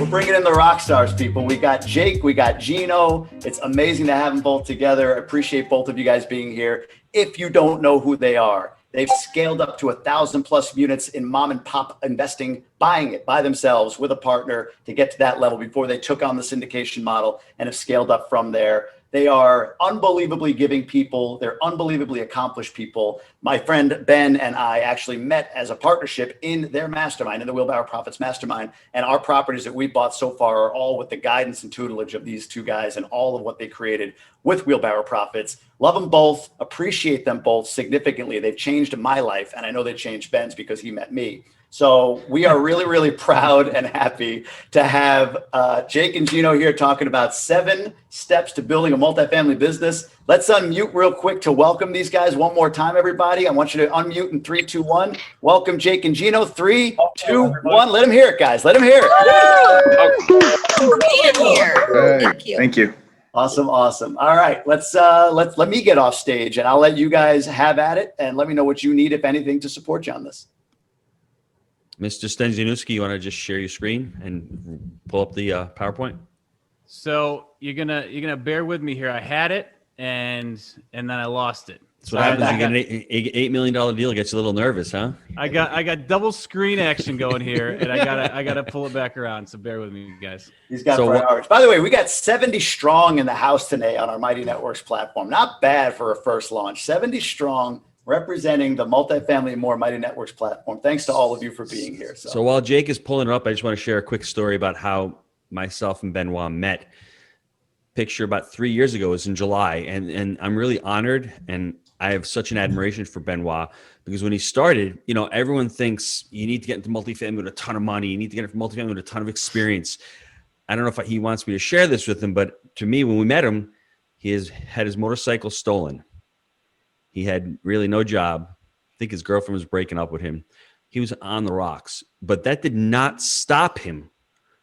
bringing in the rock stars, people. We got Jake, we got Gino. It's amazing to have them both together. I appreciate both of you guys being here. If you don't know who they are, they've scaled up to 1,000+ units in mom and pop investing, buying it by themselves with a partner to get to that level before they took on the syndication model and have scaled up from there. They are unbelievably giving people. They're unbelievably accomplished people. My friend Ben and I actually met as a partnership in their mastermind, in the Wheelbarrow Profits Mastermind. And our properties that we bought so far are all with the guidance and tutelage of these two guys and all of what they created with Wheelbarrow Profits. Love them both, appreciate them both significantly. They've changed my life, and I know they changed Ben's because he met me. So we are really, really proud and happy to have Jake and Gino here talking about 7 steps to building a multifamily business. Let's unmute real quick to welcome these guys one more time, everybody. I want you to unmute in 3, 2, 1. Welcome, Jake and Gino. 3, 2, 1. Let them hear it, guys. Let them hear it. For being here. Thank you. Thank you. Awesome, awesome. All right, let me get off stage, and I'll let you guys have at it, and let me know what you need, if anything, to support you on this. Mr. Stenzianowski, you want to just share your screen and pull up the PowerPoint? So you're gonna bear with me here. I had it and then I lost it. That's what happens. You get an $8 million deal. It gets you a little nervous, huh? I got double screen action going here, and I gotta pull it back around. So bear with me, guys. He's got priorities. By the way, we got 70 strong in the house today on our Mighty Networks platform. Not bad for a first launch. 70 strong, representing the Multifamily and More Mighty Networks platform. Thanks to all of you for being here. So while Jake is pulling it up, I just want to share a quick story about how myself and Benoit met. Picture about 3 years ago. It was in July, and I'm really honored, and I have such an admiration for Benoit, because when he started, everyone thinks you need to get into multifamily with a ton of money. You need to get into multifamily with a ton of experience. I don't know if he wants me to share this with him, but to me, when we met him, he had his motorcycle stolen. He had really no job. I think his girlfriend was breaking up with him. He was on the rocks, but that did not stop him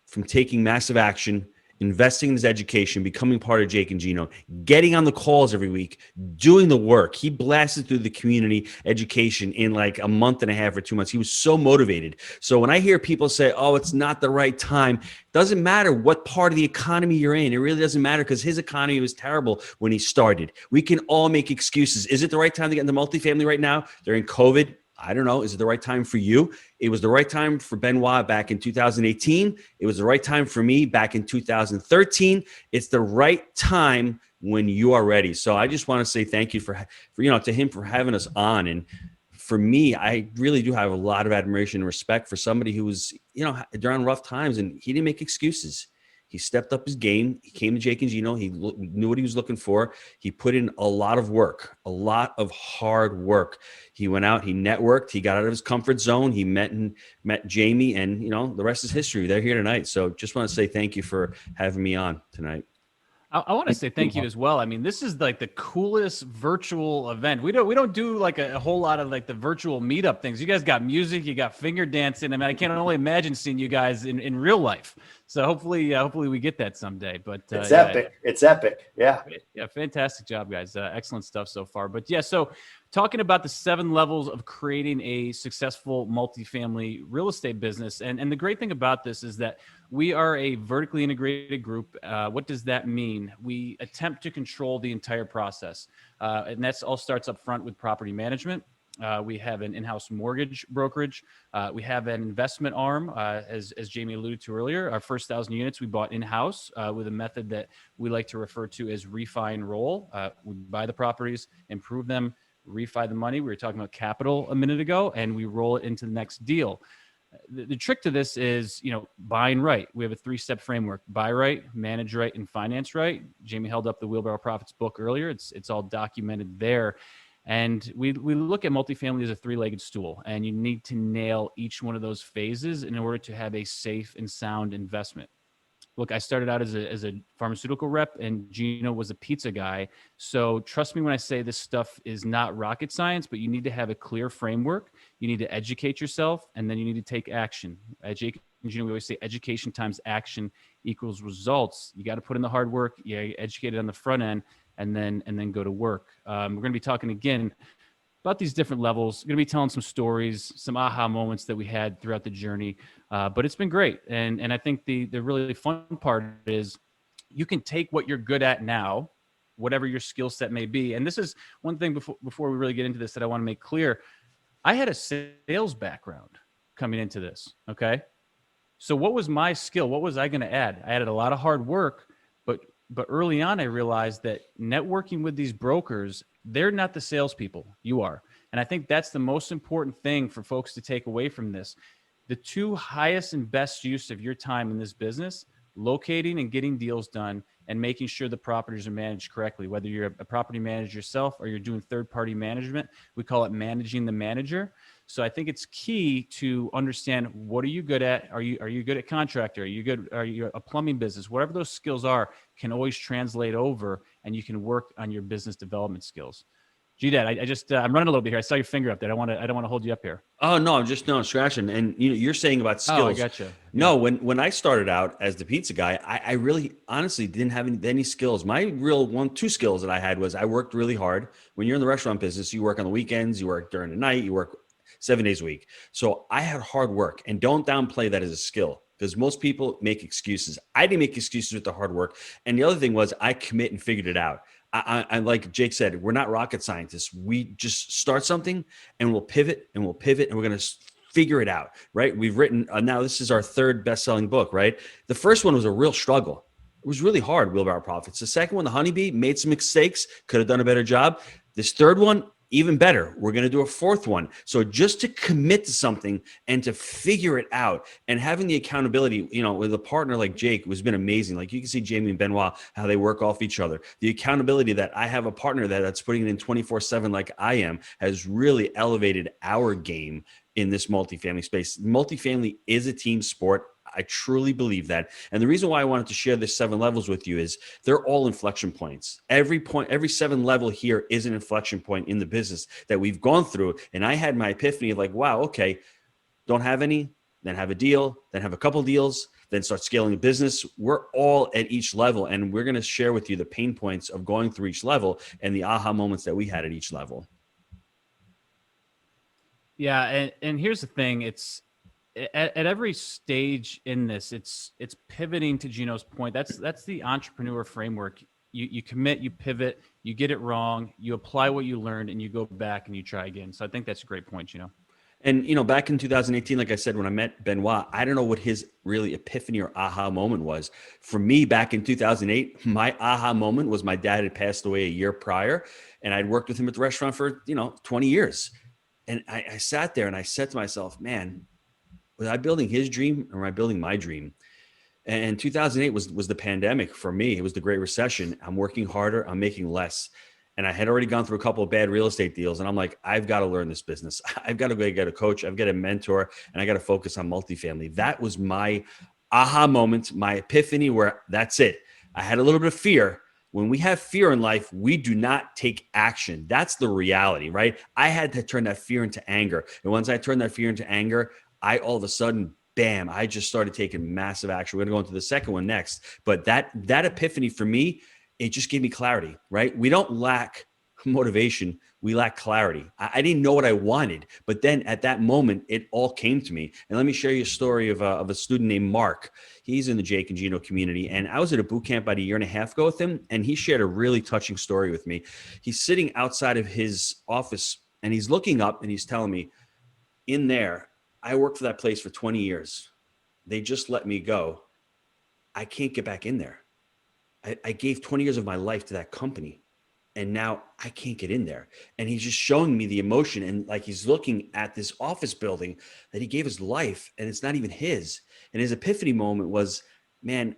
from taking massive action, investing in his education, becoming part of Jake and Gino, getting on the calls every week, doing the work. He blasted through the community education in like a month and a half or 2 months. He was so motivated. So when I hear people say, oh, it's not the right time, doesn't matter what part of the economy you're in. It really doesn't matter, because his economy was terrible when he started. We can all make excuses. Is it the right time to get into multifamily right now during COVID? I don't know. Is it the right time for you? It was the right time for Benoit back in 2018. It was the right time for me back in 2013. It's the right time when you are ready. So I just want to say thank you for to him for having us on. And for me, I really do have a lot of admiration and respect for somebody who was, during rough times, and he didn't make excuses. He stepped up his game. He came to Jake and Gino. He knew what he was looking for. He put in a lot of work, a lot of hard work. He went out, he networked, he got out of his comfort zone. He met Jamie, and the rest is history. They're here tonight. So just want to say thank you for having me on tonight. I want to say thank you as well. I mean, this is like the coolest virtual event. We don't do like a whole lot of like the virtual meetup things. You guys got music, you got finger dancing. I mean, I can only imagine seeing you guys in real life. So hopefully we get that someday. But it's epic. It's epic. Yeah. Yeah. Fantastic job, guys. Excellent stuff so far. But yeah, so talking about the 7 levels of creating a successful multifamily real estate business. And the great thing about this is that we are a vertically integrated group. What does that mean? We attempt to control the entire process. And that's all starts up front with property management. We have an in-house mortgage brokerage. We have an investment arm, as Jamie alluded to earlier. Our first 1,000 units we bought in-house with a method that we like to refer to as refi and roll. We buy the properties, improve them, refi the money. We were talking about capital a minute ago, and we roll it into the next deal. The trick to this is, buying right. We have a 3-step framework: buy right, manage right, and finance right. Jamie held up the Wheelbarrow Profits book earlier. It's all documented there. And we look at multifamily as a 3-legged stool, and you need to nail each one of those phases in order to have a safe and sound investment. Look, I started out as a pharmaceutical rep, and Gino was a pizza guy. So trust me when I say this stuff is not rocket science, but you need to have a clear framework. You need to educate yourself, and then you need to take action. At Jake and Gino, we always say education times action equals results. You got to put in the hard work. You educate it on the front end, and then go to work. We're going to be talking again about these different levels. Going to be telling some stories, some aha moments that we had throughout the journey. But it's been great. And I think the really fun part is you can take what you're good at now, whatever your skill set may be. And this is one thing before we really get into this that I want to make clear. I had a sales background coming into this. Okay. So what was my skill? What was I going to add? I added a lot of hard work, but early on, I realized that networking with these brokers, they're not the salespeople. You are. And I think that's the most important thing for folks to take away from this. The two highest and best use of your time in this business, locating and getting deals done and making sure the properties are managed correctly, whether you're a property manager yourself or you're doing third-party management. We call it managing the manager. So I think it's key to understand, what are you good at? Are you good at contractor? Are you a plumbing business? Whatever those skills are can always translate over, and you can work on your business development skills. G-Dad, I'm running a little bit here. I saw your finger up there. I don't want to hold you up here. Oh no, I'm just scratching. And you're saying about skills. Oh, I gotcha. No, when I started out as the pizza guy, I really honestly didn't have any skills. My real two skills that I had was I worked really hard. When you're in the restaurant business, you work on the weekends, you work during the night, you work 7 days a week. So I had hard work, and don't downplay that as a skill, because most people make excuses. I didn't make excuses with the hard work. And the other thing was I commit and figured it out. I like Jake said, we're not rocket scientists. We just start something and we'll pivot and we're going to figure it out, right? We've written, now this is our third best-selling book, right? The first one was a real struggle. It was really hard, Wheelbarrow Profits. The second one, The Honeybee, made some mistakes, could have done a better job. This third one, even better. We're going to do a fourth one. So just to commit to something and to figure it out, and having the accountability, with a partner like Jake has been amazing. Like you can see Jamie and Benoit, how they work off each other. The accountability that I have a partner that's putting it in 24/7 like I am has really elevated our game in this multifamily space. Multifamily is a team sport. I truly believe that. And the reason why I wanted to share this 7 levels with you is they're all inflection points. Every 7 level here is an inflection point in the business that we've gone through. And I had my epiphany of like, wow, okay, don't have any, then have a deal, then have a couple deals, then start scaling the business. We're all at each level, and we're going to share with you the pain points of going through each level and the aha moments that we had at each level. Yeah. And here's the thing. It's, at every stage in this, it's pivoting, to Gino's point. That's the entrepreneur framework. You commit, you pivot, you get it wrong, you apply what you learned, and you go back and you try again. So I think that's a great point, Gino. And, back in 2018, like I said, when I met Benoit, I don't know what his really epiphany or aha moment was. For me, back in 2008, my aha moment was my dad had passed away a year prior, and I'd worked with him at the restaurant for, 20 years. And I sat there and I said to myself, man, was I building his dream or am I building my dream? And 2008 was the pandemic for me. It was the Great Recession. I'm working harder. I'm making less. And I had already gone through a couple of bad real estate deals. And I'm like, I've got to learn this business. I've got to go get a coach. I've got a mentor, and I got to focus on multifamily. That was my aha moment, my epiphany, where that's it. I had a little bit of fear. When we have fear in life, we do not take action. That's the reality, right? I had to turn that fear into anger. And once I turned that fear into anger, I all of a sudden, bam, I just started taking massive action. We're going to go into the second one next. But that epiphany for me, it just gave me clarity, right? We don't lack motivation. We lack clarity. I didn't know what I wanted, but then at that moment, it all came to me. And let me share you a story of a student named Mark. He's in the Jake and Gino community. And I was at a boot camp about a year and a half ago with him. And he shared a really touching story with me. He's sitting outside of his office and he's looking up and he's telling me, in there, I worked for that place for 20 years. They just let me go. I can't get back in there. I gave 20 years of my life to that company, and now I can't get in there. And he's just showing me the emotion, and like he's looking at this office building that he gave his life, and it's not even his. And his epiphany moment was, man,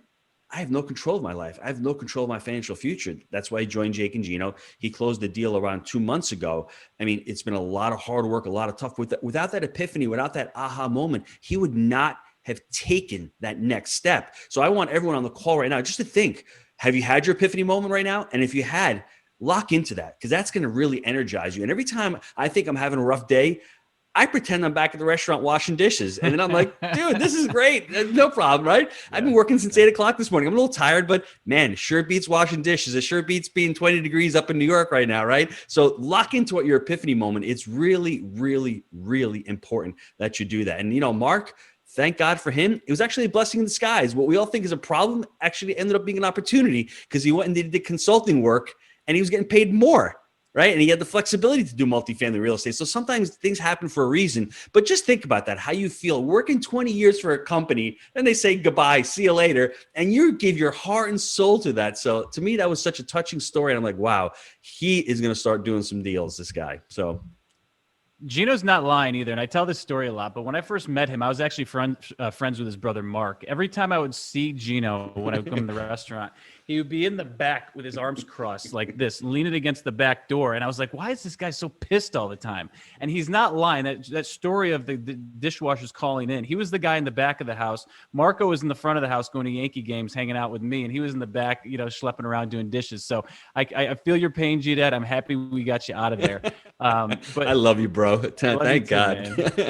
I have no control of my life. I have no control of my financial future. That's why he joined Jake and Gino. He closed the deal around 2 months ago. I mean, it's been a lot of hard work, a lot of tough. Without that epiphany, without that aha moment, he would not have taken that next step. So I want everyone on the call right now just to think, have you had your epiphany moment right now? And if you had, lock into that, because that's going to really energize you. And every time I think I'm having a rough day, I pretend I'm back at the restaurant washing dishes. And then I'm like, dude, this is great. No problem, right? I've been working since 8 o'clock this morning. I'm a little tired, but man, sure beats washing dishes. It sure beats being 20 degrees up in New York right now, right? So lock into what your epiphany moment. It's really, really, really important that you do that. And, Mark, thank God for him. It was actually a blessing in disguise. What we all think is a problem actually ended up being an opportunity because he went and did the consulting work and he was getting paid more. Right. And he had the flexibility to do multifamily real estate. So sometimes things happen for a reason. But just think about that, how you feel working 20 years for a company. Then they say goodbye, see you later. And you give your heart and soul to that. So to me, that was such a touching story. And I'm like, wow, he is going to start doing some deals, this guy. So Gino's not lying either. And I tell this story a lot. But when I first met him, I was actually friends with his brother, Mark. Every time I would see Gino when I would come to the restaurant, he would be in the back with his arms crossed like this, leaning against the back door. And I was like, why is this guy so pissed all the time? And he's not lying. That story of the dishwashers calling in, he was the guy in the back of the house. Marco was in the front of the house going to Yankee games, hanging out with me. And he was in the back, schlepping around doing dishes. So I feel your pain, G-Dad. I'm happy we got you out of there. But I love you, bro. Thank God.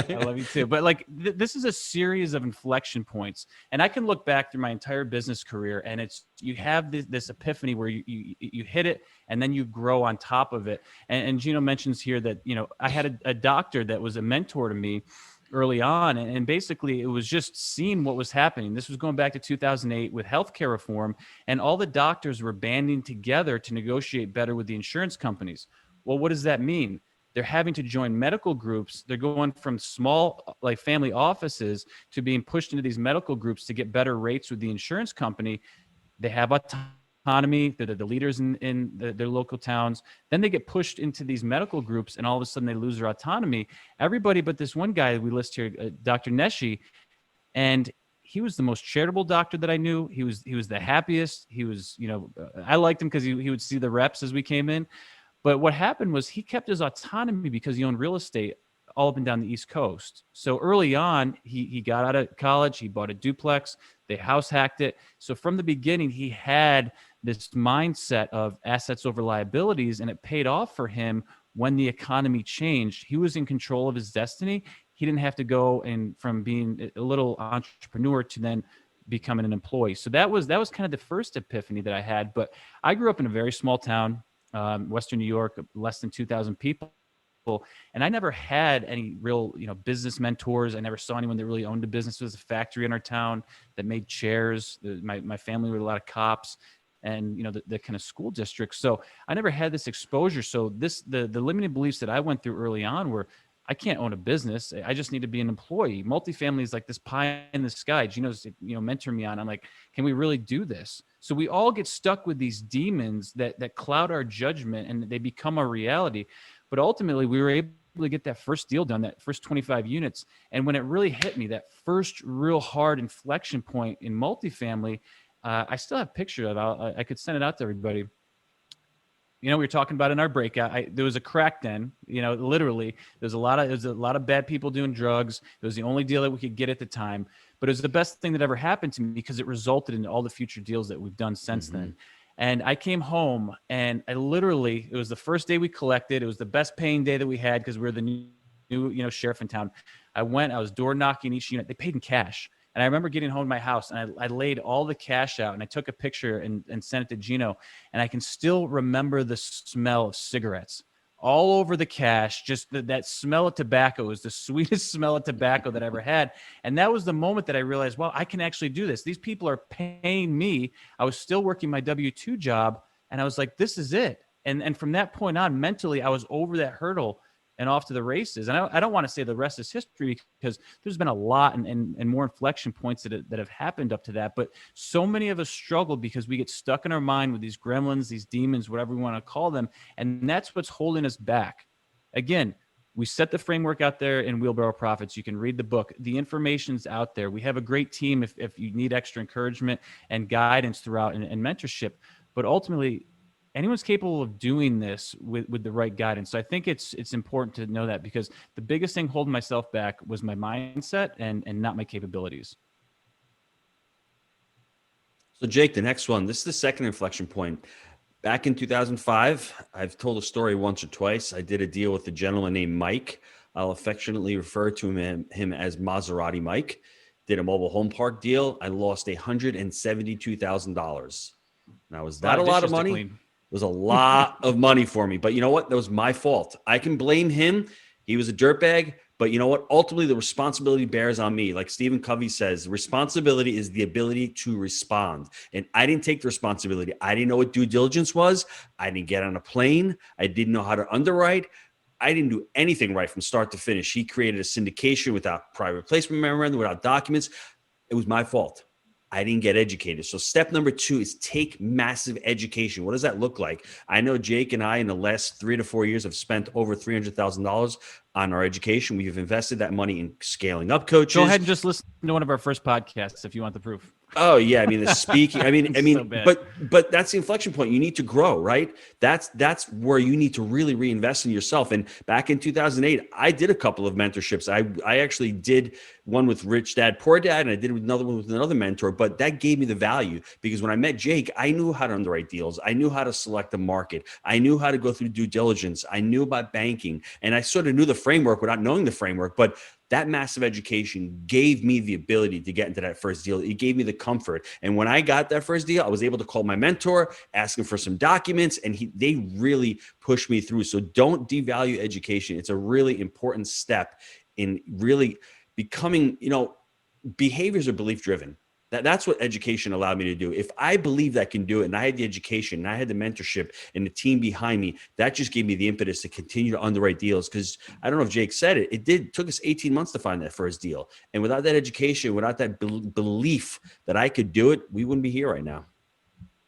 I love you too. But this is a series of inflection points. And I can look back through my entire business career and you have this epiphany where you hit it and then you grow on top of it. And Gino mentions here that, I had a doctor that was a mentor to me early on. And basically it was just seeing what was happening. This was going back to 2008 with healthcare reform, and all the doctors were banding together to negotiate better with the insurance companies. Well, what does that mean? They're having to join medical groups. They're going from small family offices to being pushed into these medical groups to get better rates with the insurance company. They have autonomy. They're the leaders in their local towns. Then they get pushed into these medical groups, and all of a sudden they lose their autonomy. Everybody but this one guy we list here, Dr. Neshi, and he was the most charitable doctor that I knew. He was the happiest. He was, I liked him because he would see the reps as we came in. But what happened was he kept his autonomy because he owned real estate all up and down the East Coast. So early on, he got out of college, he bought a duplex, they house hacked it. So from the beginning, he had this mindset of assets over liabilities, and it paid off for him when the economy changed. He was in control of his destiny. He didn't have to go and from being a little entrepreneur to then becoming an employee. So that was kind of the first epiphany that I had. But I grew up in a very small town, Western New York, less than 2,000 people. And I never had any real, business mentors. I never saw anyone that really owned a business. There was a factory in our town that made chairs. My family were a lot of cops and, the kind of school districts. So I never had this exposure. So the limiting beliefs that I went through early on were, I can't own a business. I just need to be an employee. Multifamily is like this pie in the sky. Gino's, mentoring me on. I'm like, can we really do this? So we all get stuck with these demons that cloud our judgment, and they become our reality. But ultimately, we were able to get that first deal done, that first 25 units. And when it really hit me, that first real hard inflection point in multifamily, I still have a picture of it. I could send it out to everybody. We were talking about in our breakout, there was a crack den, literally there's a lot of bad people doing drugs. It was the only deal that we could get at the time, but it was the best thing that ever happened to me because it resulted in all the future deals that we've done since then. And I came home and it was the first day we collected. It was the best paying day that we had because we were the new sheriff in town. I was door knocking each unit. They paid in cash. And I remember getting home to my house and I laid all the cash out and I took a picture and sent it to Gino. And I can still remember the smell of cigarettes all over the cash. Just that smell of tobacco was the sweetest smell of tobacco that I ever had. And that was the moment that I realized, well, I can actually do this. These people are paying me. I was still working my W-2 job. And I was like, this is it. And from that point on, mentally, I was over that hurdle and off to the races. And I don't want to say the rest is history because there's been a lot and more inflection points that have happened up to that. But so many of us struggle because we get stuck in our mind with these gremlins, these demons, whatever we want to call them. And that's what's holding us back. Again, we set the framework out there in Wheelbarrow Profits. You can read the book. The information's out there. We have a great team if you need extra encouragement and guidance throughout and mentorship. But ultimately, anyone's capable of doing this with the right guidance. So I think it's important to know that because the biggest thing holding myself back was my mindset and not my capabilities. So Jake, the next one, this is the second inflection point. Back in 2005, I've told a story once or twice. I did a deal with a gentleman named Mike. I'll affectionately refer to him as Maserati Mike. Did a mobile home park deal. I lost $172,000. Now, was that a lot of money? It was a lot of money for me. But you know what? That was my fault. I can blame him. He was a dirtbag. But you know what? Ultimately, the responsibility bears on me. Like Stephen Covey says, responsibility is the ability to respond. And I didn't take the responsibility. I didn't know what due diligence was. I didn't get on a plane. I didn't know how to underwrite. I didn't do anything right from start to finish. He created a syndication without private placement memorandum, without documents. It was my fault. I didn't get educated. So step number 2 is take massive education. What does that look like? I know Jake and I in the last 3 to 4 years have spent over $300,000 on our education. We've invested that money in scaling up coaches. Go ahead and just listen to one of our first podcasts if you want the proof. Oh yeah, I mean the speaking. I mean, So but that's the inflection point. You need to grow, right? That's where you need to really reinvest in yourself. And back in 2008, I did a couple of mentorships. I actually did one with Rich Dad Poor Dad, and I did another one with another mentor. But that gave me the value because when I met Jake, I knew how to underwrite deals. I knew how to select the market. I knew how to go through due diligence. I knew about banking, and I sort of knew the framework without knowing the framework. But that massive education gave me the ability to get into that first deal. It gave me the comfort. And when I got that first deal, I was able to call my mentor, ask him for some documents, and they really pushed me through. So don't devalue education. It's a really important step in really becoming, behaviors are belief driven. That's what education allowed me to do. If I believed I can do it and I had the education and I had the mentorship and the team behind me, that just gave me the impetus to continue to underwrite deals. Because I don't know if Jake said it, it took us 18 months to find that first deal. And without that education, without that belief that I could do it, we wouldn't be here right now.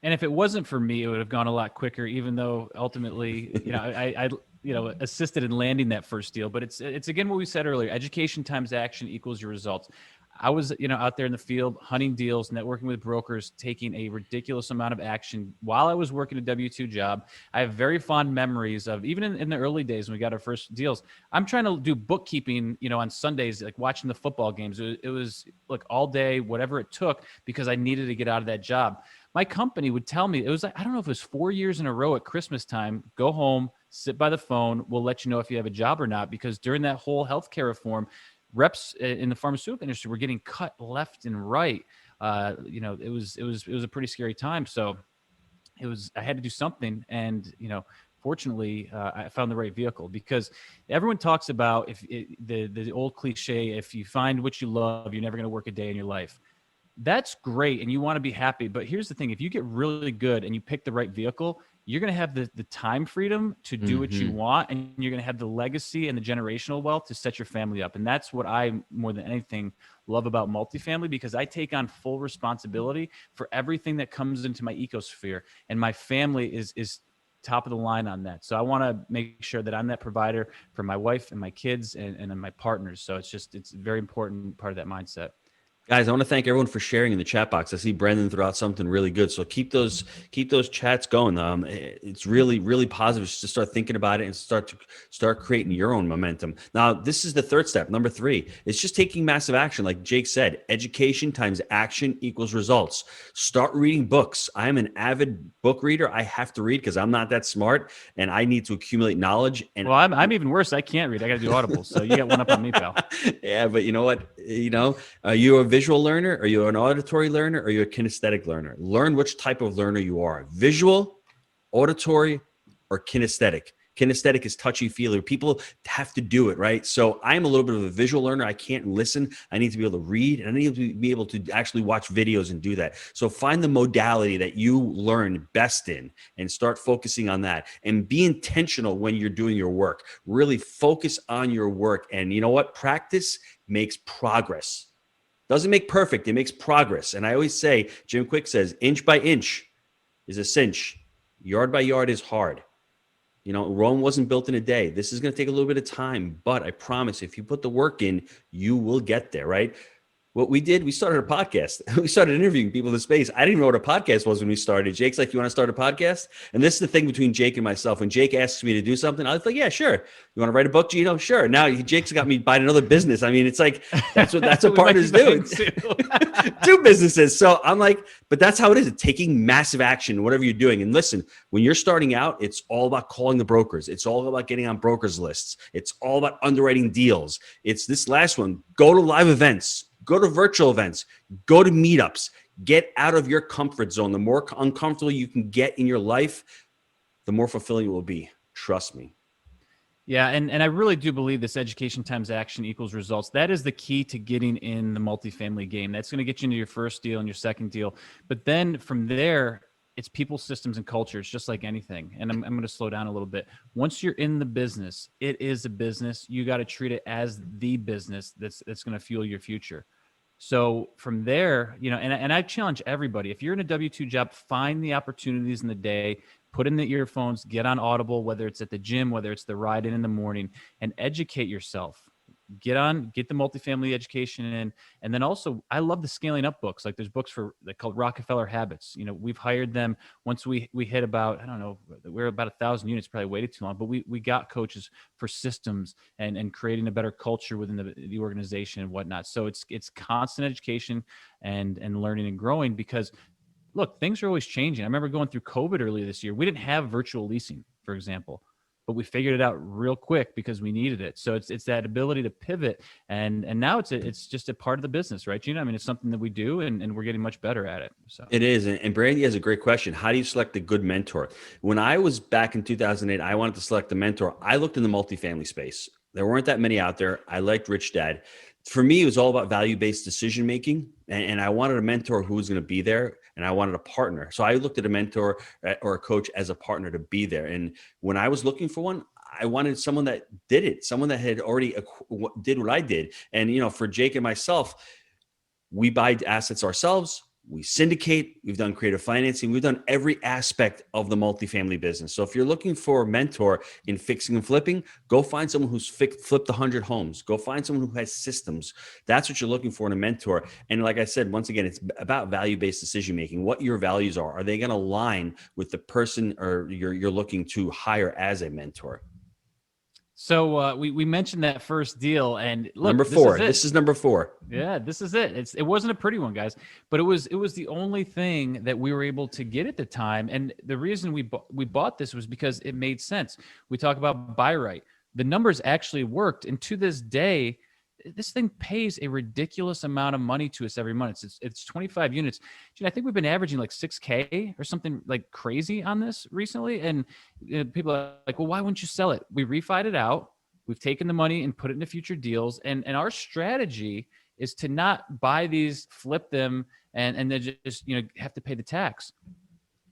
And if it wasn't for me, it would have gone a lot quicker, even though ultimately, I assisted in landing that first deal. But it's again what we said earlier, education times action equals your results. I was, out there in the field, hunting deals, networking with brokers, taking a ridiculous amount of action while I was working a W-2 job. I have very fond memories of, even in the early days when we got our first deals, I'm trying to do bookkeeping, on Sundays, like watching the football games. It was like all day, whatever it took, because I needed to get out of that job. My company would tell me, it was like, I don't know if it was 4 years in a row at Christmas time, go home, sit by the phone, we'll let you know if you have a job or not. Because during that whole healthcare reform, reps in the pharmaceutical industry were getting cut left and right. It was a pretty scary time. So I had to do something. And, fortunately, I found the right vehicle, because everyone talks about the old cliche, if you find what you love, you're never going to work a day in your life. That's great. And you want to be happy. But here's the thing. If you get really good and you pick the right vehicle, you're going to have the time freedom to do what you want. And you're going to have the legacy and the generational wealth to set your family up. And that's what I, more than anything, love about multifamily, because I take on full responsibility for everything that comes into my ecosphere. And my family is top of the line on that. So I want to make sure that I'm that provider for my wife and my kids and my partners. So it's a very important part of that mindset. Guys, I want to thank everyone for sharing in the chat box. I see Brendan threw out something really good. So keep those chats going. It's really, really positive to start thinking about it and start creating your own momentum. Now, this is the third step. Number 3, it's just taking massive action. Like Jake said, education times action equals results. Start reading books. I'm an avid book reader. I have to read because I'm not that smart and I need to accumulate knowledge. And well, I'm even worse. I can't read. I got to do Audible. So you got one up on me, pal. Yeah, but you know what? Are you a visual learner? Are you an auditory learner? Or are you a kinesthetic learner? Learn which type of learner you are: visual, auditory, or kinesthetic. Kinesthetic is touchy-feely. People have to do it, right? So I'm a little bit of a visual learner. I can't listen. I need to be able to read, and I need to be able to actually watch videos and do that. So find the modality that you learn best in and start focusing on that. And be intentional when you're doing your work. Really focus on your work. And you know what? Practice makes progress. Doesn't make perfect. It makes progress. And I always say, Jim Quick says, inch by inch is a cinch. Yard by yard is hard. Rome wasn't built in a day. This is going to take a little bit of time, but I promise if you put the work in, you will get there, right? What we did, we started a podcast. We started interviewing people in the space. I didn't even know what a podcast was when we started. Jake's like, you want to start a podcast? And this is the thing between Jake and myself. When Jake asks me to do something, I was like, yeah, sure. You want to write a book, Gino? Sure. Now Jake's got me buying another business. I mean, it's like, that's what partners do. Do businesses. So I'm like, but that's how it is. It's taking massive action, whatever you're doing. And listen, when you're starting out, it's all about calling the brokers. It's all about getting on brokers lists. It's all about underwriting deals. It's this last one, go to live events. Go to virtual events, go to meetups, get out of your comfort zone. The more uncomfortable you can get in your life, the more fulfilling it will be. Trust me. Yeah, and I really do believe this education times action equals results. That is the key to getting in the multifamily game. That's going to get you into your first deal and your second deal. But then from there, it's people, systems, and culture. It's just like anything. And I'm going to slow down a little bit. Once you're in the business, it is a business. You got to treat it as the business that's going to fuel your future. So from there, and I challenge everybody, if you're in a W-2 job, find the opportunities in the day, put in the earphones, get on Audible, whether it's at the gym, whether it's the ride in the morning, and educate yourself. Get the multifamily education in. And then also, I love the scaling up books. Like there's books they're called Rockefeller Habits. We've hired them once we hit about, I don't know, we're about 1,000 units, probably waited too long, but we got coaches for systems and creating a better culture within the organization and whatnot. So it's constant education and learning and growing, because look, things are always changing. I remember going through COVID earlier this year. We didn't have virtual leasing, for example, but we figured it out real quick because we needed it. So it's that ability to pivot, and now it's just a part of the business, right, Gino? I mean, it's something that we do, and we're getting much better at it. So it is. And Brandy has a great question. How do you select a good mentor? When I was back in 2008, I wanted to select a mentor. I looked in the multifamily space. There weren't that many out there. I liked Rich Dad. For me, it was all about value-based decision-making, and I wanted a mentor who was going to be there, and I wanted a partner. So I looked at a mentor or a coach as a partner to be there. And when I was looking for one, I wanted someone that did it, someone that had already did what I did. And, for Jake and myself, we buy assets ourselves. We syndicate, we've done creative financing, we've done every aspect of the multifamily business. So if you're looking for a mentor in fixing and flipping, go find someone who's flipped 100 homes. Go find someone who has systems. That's what you're looking for in a mentor. And like I said, once again, it's about value-based decision-making. What your values are they going to align with the person or you're looking to hire as a mentor? So we mentioned that first deal, and look, number 4. This is number 4. Yeah, this is it. It wasn't a pretty one, guys, but it was the only thing that we were able to get at the time. And the reason we bought this was because it made sense. We talk about buy right. The numbers actually worked, and to this day, this thing pays a ridiculous amount of money to us every month. It's 25 units. I think we've been averaging like $6,000 or something like crazy on this recently. And people are like, well, why wouldn't you sell it? We refied it out. We've taken the money and put it into future deals. And our strategy is to not buy these, flip them, and then just have to pay the tax.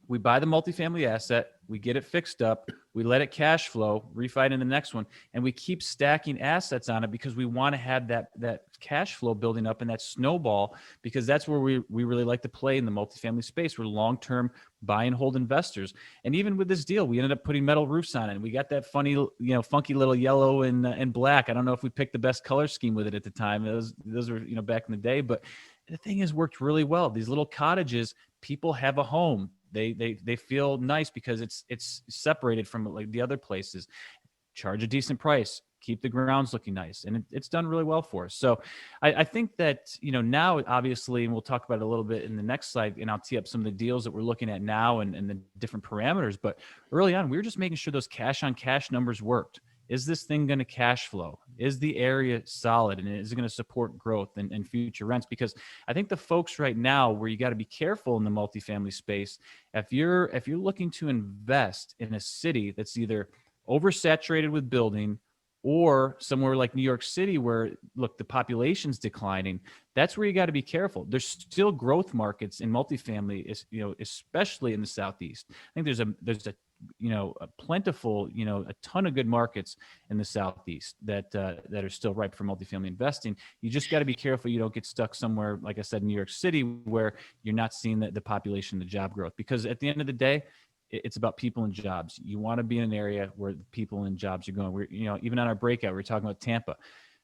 We buy the multifamily asset, we get it fixed up, we let it cash flow, refi in the next one, and we keep stacking assets on it because we want to have that cash flow building up and that snowball, because that's where we really like to play in the multifamily space. We're long-term buy and hold investors. And even with this deal, we ended up putting metal roofs on it. And we got that funny, funky little yellow and black. I don't know if we picked the best color scheme with it at the time. Those were, back in the day, but the thing has worked really well. These little cottages, people have a home. They feel nice because it's separated from like the other places. Charge a decent price, keep the grounds looking nice, and it's done really well for us. So I think that now obviously, and we'll talk about it a little bit in the next slide, and I'll tee up some of the deals that we're looking at now and the different parameters. But early on, we were just making sure those cash on cash numbers worked. Is this thing going to cash flow? Is the area solid? And is it going to support growth and future rents? Because I think the folks right now, where you got to be careful in the multifamily space, if you're looking to invest in a city that's either oversaturated with building or somewhere like New York City where, look, the population's declining, that's where you got to be careful. There's still growth markets in multifamily, especially in the Southeast. I think there's a plentiful, a ton of good markets in the Southeast that are still ripe for multifamily investing. You just got to be careful you don't get stuck somewhere, like I said, in New York City, where you're not seeing the population, the job growth. Because at the end of the day, it's about people and jobs. You want to be in an area where the people and jobs are going. We're, even on our breakout, we were talking about Tampa.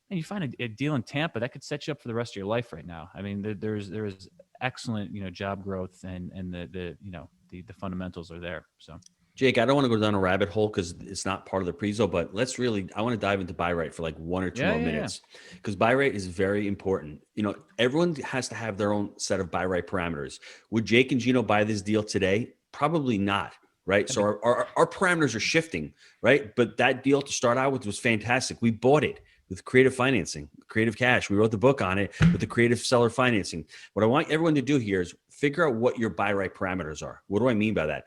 and you find a deal in Tampa that could set you up for the rest of your life right now. I mean, there's excellent, job growth and the fundamentals are there. So Jake, I don't want to go down a rabbit hole because it's not part of the prezo, but I want to dive into buy rate for like 1 or 2 more minutes because buy rate is very important. Everyone has to have their own set of buy rate parameters. Would Jake and Gino buy this deal today? Probably not. Right. So our parameters are shifting. Right. But that deal to start out with was fantastic. We bought it with creative financing, creative cash. We wrote the book on it with the creative seller financing. What I want everyone to do here is figure out what your buy rate parameters are. What do I mean by that?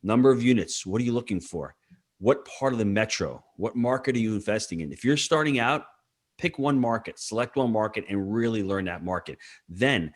Number of units. What are you looking for? What part of the metro? What market are you investing in? If you're starting out, pick one market, select one market and really learn that market. Then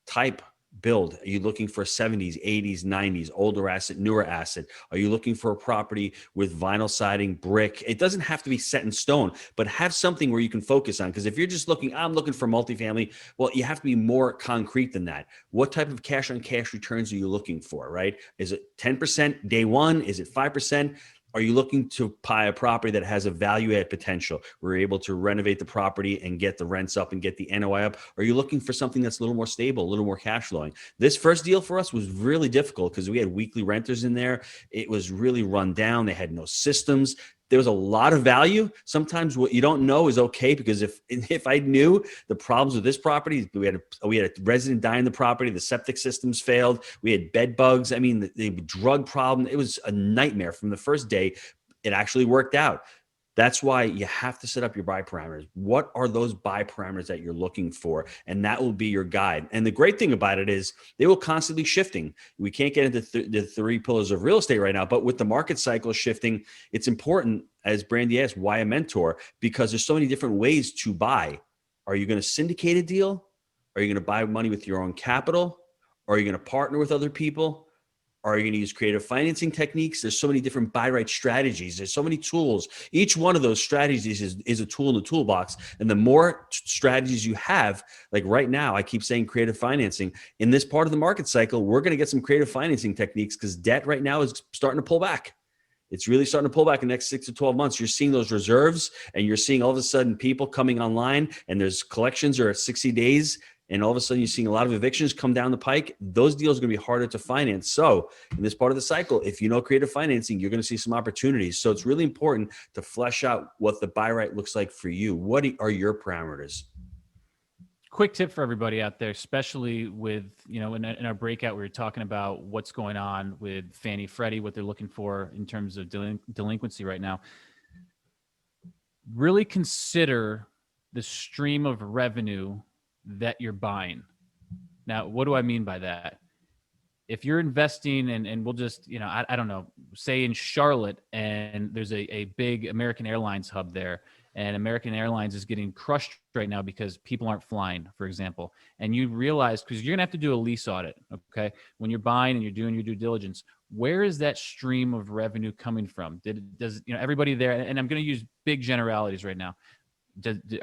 type build. Are you looking for 70s, 80s, 90s, older asset, newer asset? Are you looking for a property with vinyl siding, brick? It doesn't have to be set in stone, but have something where you can focus on. Because if you're just I'm looking for multifamily, well, you have to be more concrete than that. What type of cash on cash returns are you looking for, right? Is it 10% day one? Is it 5%? Are you looking to buy a property that has a value add potential? We're able to renovate the property and get the rents up and get the NOI up. Are you looking for something that's a little more stable, a little more cash flowing? This first deal for us was really difficult because we had weekly renters in there. It was really run down. They had no systems. There was a lot of value. Sometimes what you don't know is okay, because if I knew the problems with this property, we had a resident die in the property, the septic systems failed, we had bed bugs. I mean, the drug problem. It was a nightmare from the first day. It actually worked out. That's why you have to set up your buy parameters. What are those buy parameters that you're looking for? And that will be your guide. And the great thing about it is they will constantly shifting. We can't get into the 3 pillars of real estate right now, but with the market cycle shifting, it's important, as Brandy asked, why a mentor? Because there's so many different ways to buy. Are you going to syndicate a deal? Are you going to buy money with your own capital? Or are you going to partner with other people? Are you going to use creative financing techniques? There's so many different buy right strategies. There's so many tools. Each one of those strategies is a tool in the toolbox. And the more strategies you have, like right now, I keep saying creative financing. In this part of the market cycle, we're going to get some creative financing techniques because debt right now is starting to pull back. It's really starting to pull back in the next 6 to 12 months. You're seeing those reserves and you're seeing all of a sudden people coming online and there's collections are at 60 days. And all of a sudden you're seeing a lot of evictions come down the pike. Those deals are going to be harder to finance. So in this part of the cycle, if you know creative financing, you're going to see some opportunities. So it's really important to flesh out what the buy right looks like for you. What are your parameters? Quick tip for everybody out there, especially with, in our breakout, we were talking about what's going on with Fannie Freddie, what they're looking for in terms of delinquency right now. Really consider the stream of revenue that you're buying. Now, what do I mean by that? If you're investing and we'll just, I don't know, say in Charlotte and there's a big American Airlines hub there, and American Airlines is getting crushed right now because people aren't flying, for example. And you realize, because you're going to have to do a lease audit, okay? When you're buying and you're doing your due diligence, where is that stream of revenue coming from? Does everybody there, and I'm going to use big generalities right now.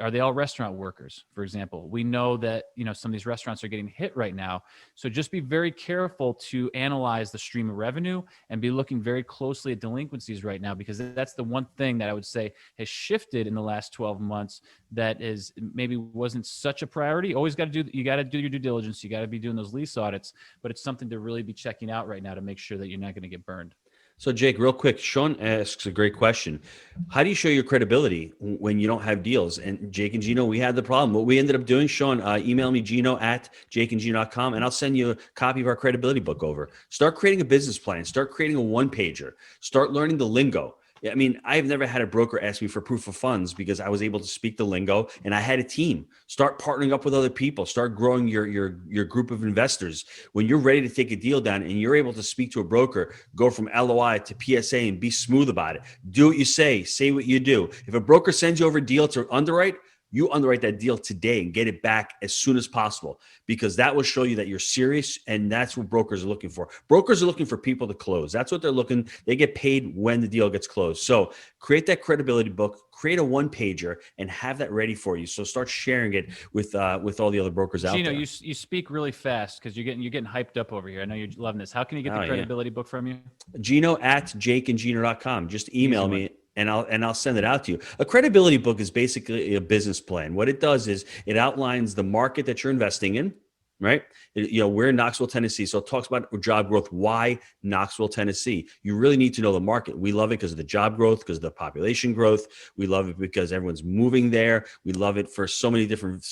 Are they all restaurant workers, for example? We know that, some of these restaurants are getting hit right now. So just be very careful to analyze the stream of revenue and be looking very closely at delinquencies right now, because that's the one thing that I would say has shifted in the last 12 months that is maybe wasn't such a priority. You got to do your due diligence. You got to be doing those lease audits, but it's something to really be checking out right now to make sure that you're not going to get burned. So Jake, real quick, Sean asks a great question. How do you show your credibility when you don't have deals? And Jake and Gino, we had the problem. What we ended up doing, Sean, email me gino@jakeandgino.com and I'll send you a copy of our credibility book over. Start creating a business plan. Start creating a one-pager. Start learning the lingo. I mean, I've never had a broker ask me for proof of funds because I was able to speak the lingo and I had a team. Start partnering up with other people. Start growing your group of investors. When you're ready to take a deal down and you're able to speak to a broker, go from LOI to PSA and be smooth about it. Do what you say what you do. If a broker sends you over a deal to underwrite, you underwrite that deal today and get it back as soon as possible, because that will show you that you're serious. And that's what brokers are looking for. Brokers are looking for people to close. That's what they're looking. They get paid when the deal gets closed. So create that credibility book, create a one-pager and have that ready for you. So start sharing it with all the other brokers out Gino, there. you speak really fast because you're getting hyped up over here. I know you're loving this. How can you get the credibility book from you? Gino@jakeandgino.com. Just email me. and I'll send it out to you. A credibility book is basically a business plan. What it does is it outlines the market that you're investing in, right? We're in Knoxville, Tennessee. So it talks about job growth. Why Knoxville, Tennessee? You really need to know the market. We love it because of the job growth, because of the population growth. We love it because everyone's moving there. We love it for so many different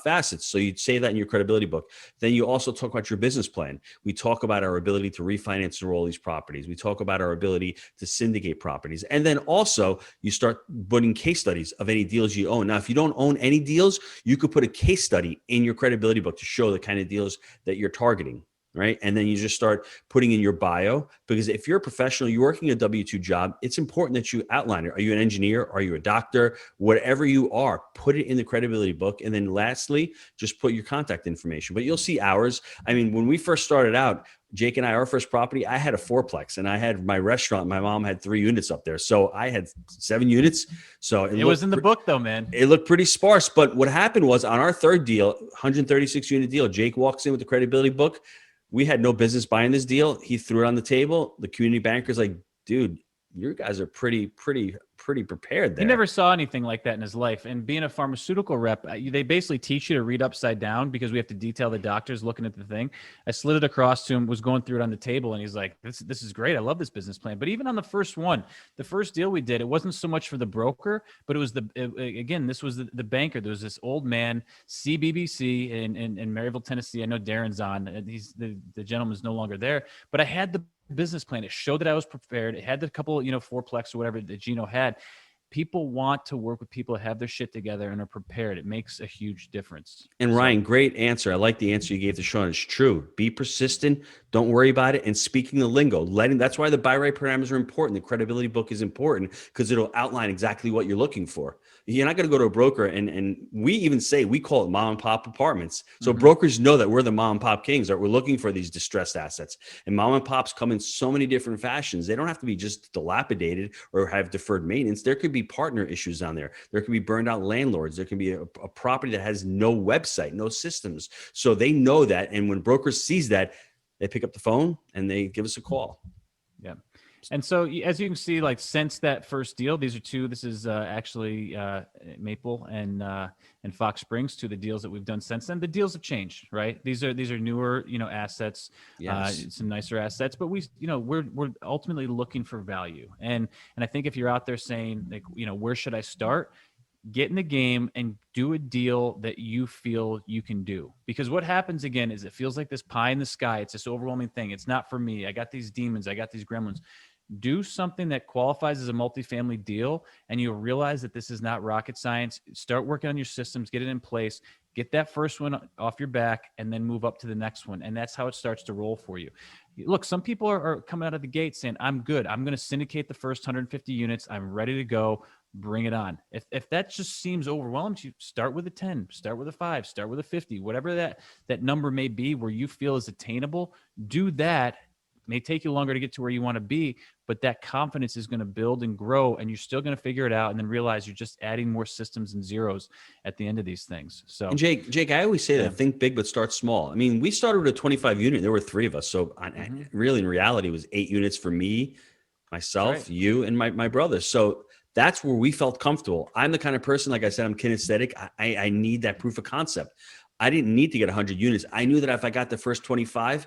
facets. So you'd say that in your credibility book. Then you also talk about your business plan. We talk about our ability to refinance and roll these properties. We talk about our ability to syndicate properties. And then also you start putting case studies of any deals you own. Now, if you don't own any deals, you could put a case study in your credibility book to show the kind of deals that you're targeting, right? And then you just start putting in your bio, because if you're a professional, you're working a W-2 job, it's important that you outline it. Are you an engineer? Are you a doctor? Whatever you are, put it in the credibility book. And then lastly, just put your contact information. But you'll see ours. I mean, when we first started out, Jake and I, our first property, I had a fourplex and I had my restaurant. My mom had 3 units up there. So I had 7 units. So it was in the book though, man. It looked pretty sparse. But what happened was on our third deal, 136 unit deal, Jake walks in with the credibility book. We had no business buying this deal. He threw it on the table. The community banker's like, dude, you guys are pretty prepared there. He never saw anything like that in his life. And being a pharmaceutical rep, they basically teach you to read upside down because we have to detail the doctors looking at the thing. I slid it across to him, was going through it on the table, and he's like, this is great. I love this business plan. But even on the first deal we did, it wasn't so much for the broker, but it was this was the banker. There was this old man, CBBC in Maryville, Tennessee. I know Darren's on. The gentleman's no longer there, but I had the business plan. It showed that I was prepared. It had the couple, fourplex or whatever that Gino had. People want to work with people that have their shit together and are prepared. It makes a huge difference. And Ryan, great answer. I like the answer you gave to Sean. It's true. Be persistent. Don't worry about it. And speaking the lingo, that's why the buy right parameters are important. The credibility book is important because it'll outline exactly what you're looking for. You're not going to go to a broker and we even say, we call it mom and pop apartments. So brokers know that we're the mom and pop kings, that we're looking for these distressed assets. And mom and pops come in so many different fashions. They don't have to be just dilapidated or have deferred maintenance. There could be partner issues on there. There could be burned out landlords. There can be a property that has no website, no systems. So they know that. And when brokers sees that, they pick up the phone and they give us a call. Yeah. And so as you can see, like since that first deal, these are two, this is actually Maple and Fox Springs, two of the deals that we've done since then. The deals have changed, right? These are newer, assets, yes. Some nicer assets, but we're ultimately looking for value. And I think if you're out there saying like, where should I start? Get in the game and do a deal that you feel you can do. Because what happens again is it feels like this pie in the sky. It's this overwhelming thing. It's not for me. I got these demons. I got these gremlins. Do something that qualifies as a multifamily deal, and you'll realize that this is not rocket science. Start working on your systems, get it in place, get that first one off your back, and then move up to the next one. And that's how it starts to roll for you. Look, some people are coming out of the gate saying, I'm good. I'm going to syndicate the first 150 units. I'm ready to go. Bring it on. If that just seems overwhelming, you start with a 10, start with a 5, start with a 50, whatever that number may be where you feel is attainable, do that. It may take you longer to get to where you want to be, but that confidence is going to build and grow, and you're still going to figure it out and then realize you're just adding more systems and zeros at the end of these things. So, and Jake, I always say that think big, but start small. I mean, we started with a 25 unit. There were 3 of us. So really in reality, it was 8 units for me, myself, you, and my brother. So that's where we felt comfortable. I'm the kind of person, like I said, I'm kinesthetic. I need that proof of concept. I didn't need to get 100 units. I knew that if I got the first 25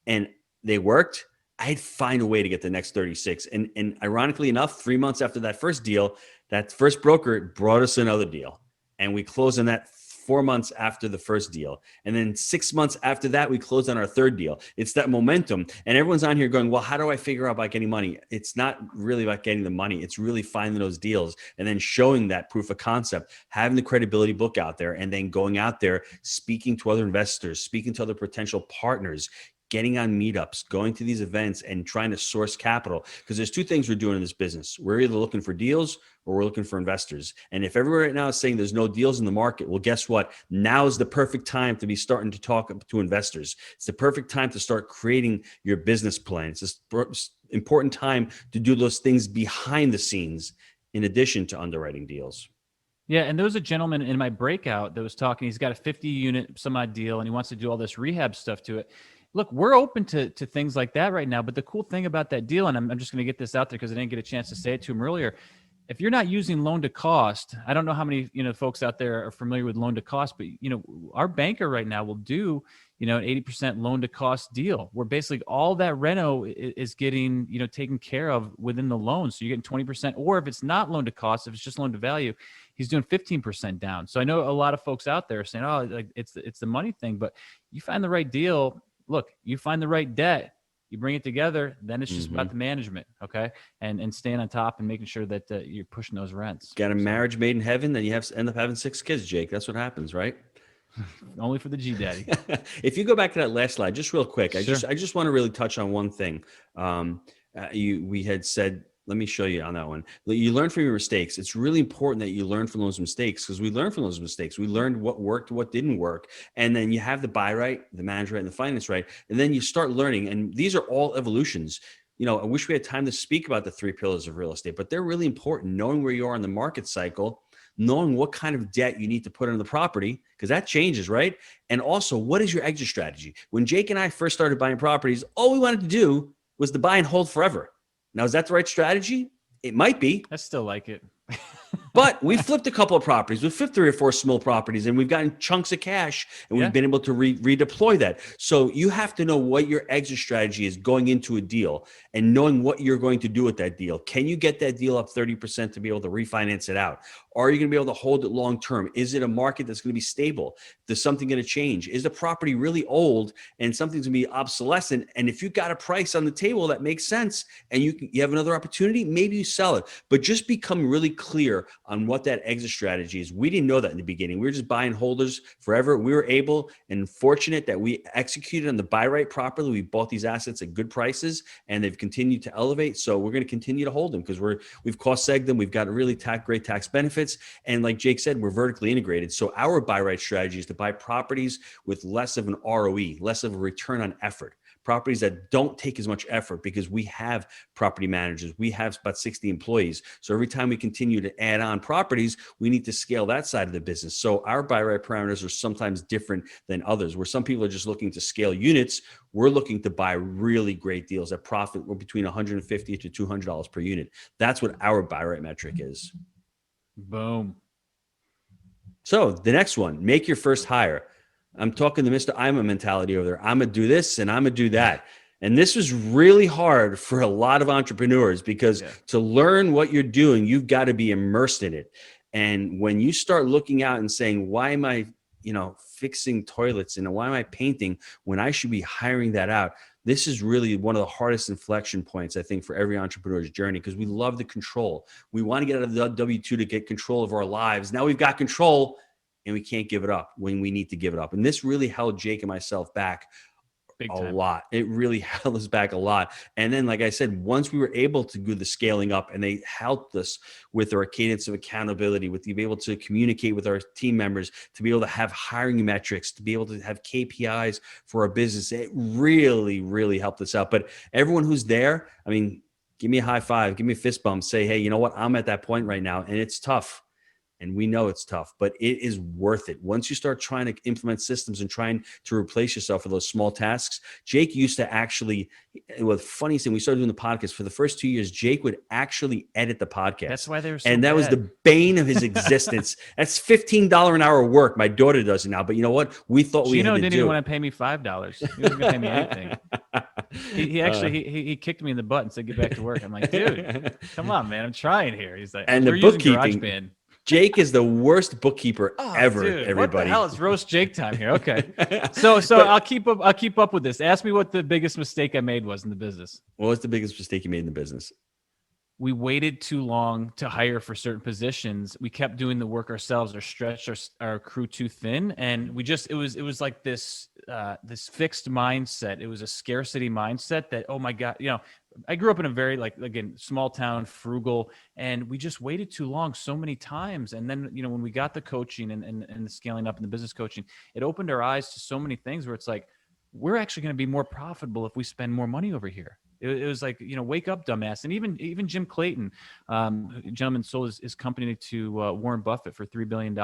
and they worked, I'd find a way to get the next 36. And ironically enough, 3 months after that first deal, that first broker brought us another deal. And we closed on that 4 months after the first deal. And then 6 months after that, we closed on our third deal. It's that momentum. And everyone's on here going, well, how do I figure out about getting money? It's not really about getting the money. It's really finding those deals and then showing that proof of concept, having the credibility book out there, and then going out there, speaking to other investors, speaking to other potential partners, getting on meetups, going to these events and trying to source capital. Because there's 2 things we're doing in this business. We're either looking for deals or we're looking for investors. And if everyone right now is saying there's no deals in the market, well, guess what? Now is the perfect time to be starting to talk to investors. It's the perfect time to start creating your business plan. It's this important time to do those things behind the scenes in addition to underwriting deals. Yeah, and there was a gentleman in my breakout that was talking. He's got a 50 unit some odd deal and he wants to do all this rehab stuff to it. look, we're open to things like that right now. But the cool thing about that deal, and I'm just going to get this out there because I didn't get a chance to say it to him earlier. If you're not using loan to cost, I don't know how many, folks out there are familiar with loan to cost, but our banker right now will do, an 80% loan to cost deal where basically all that reno is getting, taken care of within the loan. So you're getting 20%, or if it's not loan to cost, if it's just loan to value, he's doing 15% down. So I know a lot of folks out there are saying, oh, like it's the money thing, but you find the right deal. Look, you find the right debt. You bring it together, then it's just about the management, okay? And staying on top and making sure that you're pushing those rents. Got a marriage made in heaven, then you end up having 6 kids, Jake. That's what happens, right? Only for the G Daddy. If you go back to that last slide, just real quick, Sure. I just want to really touch on one thing. We had said, let me show you on that one. You learn from your mistakes. It's really important that you learn from those mistakes because we learn from those mistakes. We learned what worked, what didn't work. And then you have the buy right, the manage right, and the finance right. And then you start learning. And these are all evolutions. I wish we had time to speak about the 3 pillars of real estate, but they're really important. Knowing where you are in the market cycle, knowing what kind of debt you need to put on the property, because that changes, right? And also, what is your exit strategy? When Jake and I first started buying properties, all we wanted to do was to buy and hold forever. Now, is that the right strategy? It might be. I still like it. But we flipped a couple of properties. We flipped 3 or 4 small properties, and we've gotten chunks of cash, and we've been able to redeploy that. So you have to know what your exit strategy is going into a deal and knowing what you're going to do with that deal. Can you get that deal up 30% to be able to refinance it out? Are you going to be able to hold it long term? Is it a market that's going to be stable? Is something going to change? Is the property really old and something's going to be obsolescent? And if you've got a price on the table that makes sense and you have another opportunity, maybe you sell it. But just become really clear on what that exit strategy is. We didn't know that in the beginning. We were just buying holders forever. We were able and fortunate that we executed on the buy right properly. We bought these assets at good prices and they've continued to elevate. So we're going to continue to hold them because we've cost segged them. We've got a really great tax benefits. And like Jake said, we're vertically integrated. So our buy right strategy is to buy properties with less of an ROE, less of a return on effort. Properties that don't take as much effort because we have property managers. We have about 60 employees. So every time we continue to add on properties, we need to scale that side of the business. So our buy right parameters are sometimes different than others, where some people are just looking to scale units. We're looking to buy really great deals that profit between $150 to $200 per unit. That's what our buy right metric is. Boom. So the next one, make your first hire. I'm talking to Mr. I'm a mentality over there. I'm going to do this and I'm going to do that. And this was really hard for a lot of entrepreneurs because to learn what you're doing, you've got to be immersed in it. And when you start looking out and saying, why am I, fixing toilets and why am I painting when I should be hiring that out? This is really one of the hardest inflection points, I think, for every entrepreneur's journey because we love the control. We want to get out of the W-2 to get control of our lives. Now we've got control and we can't give it up when we need to give it up. And this really held Jake and myself back a lot. It really held us back a lot. And then, like I said, once we were able to do the scaling up and they helped us with our cadence of accountability, with being able to communicate with our team members, to be able to have hiring metrics, to be able to have KPIs for our business, it really, really helped us out. But everyone who's there, give me a high five, give me a fist bump, say, hey, you know what? I'm at that point right now and it's tough. And we know it's tough, but it is worth it. Once you start trying to implement systems and trying to replace yourself for those small tasks, Jake used to actually, well, the funniest thing, we started doing the podcast for the first 2 years, Jake would actually edit the podcast. That's why they were so And that bad. was the bane of his existence. That's $15 an hour work. My daughter does it now, but you know what? We thought we Gino had to didn't do even it. want to pay me $5. He wasn't going to pay me anything. He actually he kicked me in the butt and said, get back to work. I'm like, dude, come on, man. I'm trying here. He's like, and the we're using bookkeeping. GarageBand. Jake is the worst bookkeeper ever. Dude, everybody. what the hell? It's roast Jake time here. Okay, so I'll keep up with this. Ask me what the biggest mistake I made was in the business. What was the biggest mistake you made in the business? We waited too long to hire for certain positions. We kept doing the work ourselves or stretched our crew too thin. And it was like this fixed mindset. It was a scarcity mindset that, oh my God, I grew up in a very small town, frugal, and we just waited too long so many times. And then, when we got the coaching and the scaling up and the business coaching, it opened our eyes to so many things where it's like, we're actually going to be more profitable if we spend more money over here. It was like, wake up, dumbass. And even Jim Clayton, gentleman sold his company to Warren Buffett for $3 billion.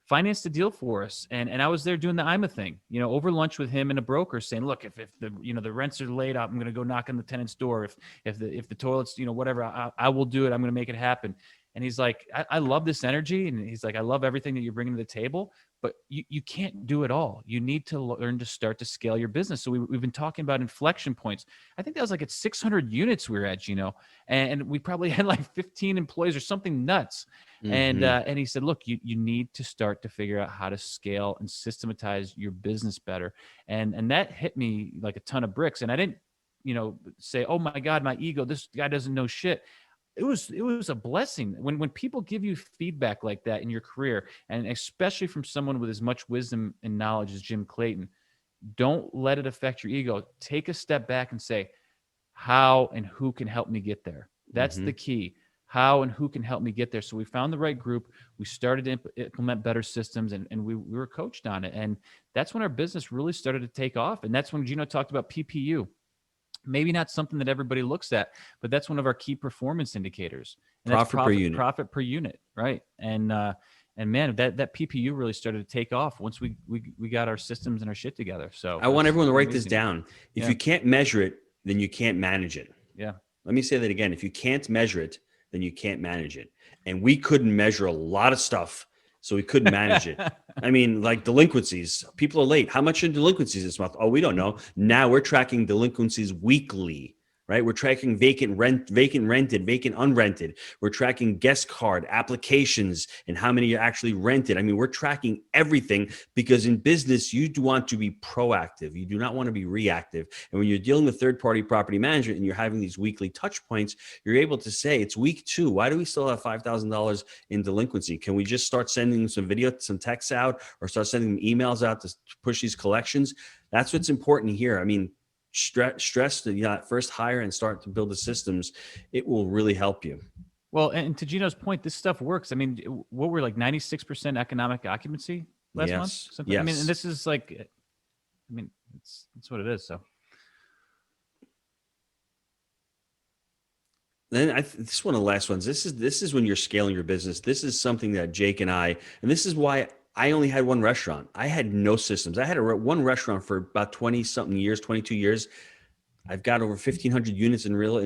financed the deal for us. And I was there doing the IMA thing, over lunch with him and a broker saying, look, if the, the rents are late, I'm going to go knock on the tenant's door. If the toilets, whatever, I will do it. I'm going to make it happen. And he's like, I love this energy. And he's like, I love everything that you're bringing to the table, but you can't do it all. You need to learn to start to scale your business. So we've been talking about inflection points. I think that was like at 600 units we were at, Gino, and we probably had like 15 employees or something nuts. Mm-hmm. And he said, look, you need to start to figure out how to scale and systematize your business better. And that hit me like a ton of bricks. And I didn't, say, oh my God, my ego, this guy doesn't know shit. It was a blessing when people give you feedback like that in your career, and especially from someone with as much wisdom and knowledge as Jim Clayton. Don't let it affect your ego. Take a step back and say, how and who can help me get there? That's the key. How and who can help me get there? So we found the right group. We started to implement better systems, and we were coached on it. And that's when our business really started to take off. And that's when Gino talked about PPU. Maybe not something that everybody looks at, but that's one of our key performance indicators. And profit per unit, right? And man, that PPU really started to take off once we got our systems and our shit together. So I want everyone to write this down. If you can't measure it, then you can't manage it. Yeah. Let me say that again. If you can't measure it, then you can't manage it. And we couldn't measure a lot of stuff, so we couldn't manage it. I mean, like delinquencies. People are late. How much in delinquencies this month? Oh, we don't know. Now we're tracking delinquencies weekly, right? We're tracking vacant rented, vacant unrented. We're tracking guest card applications and how many are actually rented. I mean, we're tracking everything because in business, you do want to be proactive. You do not want to be reactive. And when you're dealing with third-party property management and you're having these weekly touch points, you're able to say, it's week 2. Why do we still have $5,000 in delinquency? Can we just start sending some video, some texts out, or start sending them emails out to push these collections? That's what's important here. I mean, stress to first hire and start to build the systems. It will really help you. Well, and to Gino's point, this stuff works. I mean, what were like 96% economic occupancy last month? Something? Yes. I mean, and this is like, it's what it is. So then this is one of the last ones. This is when you're scaling your business. This is something that Jake and and this is why I only had one restaurant. I had no systems. I had one restaurant for about 20 something years, 22 years. I've got over 1,500 units in real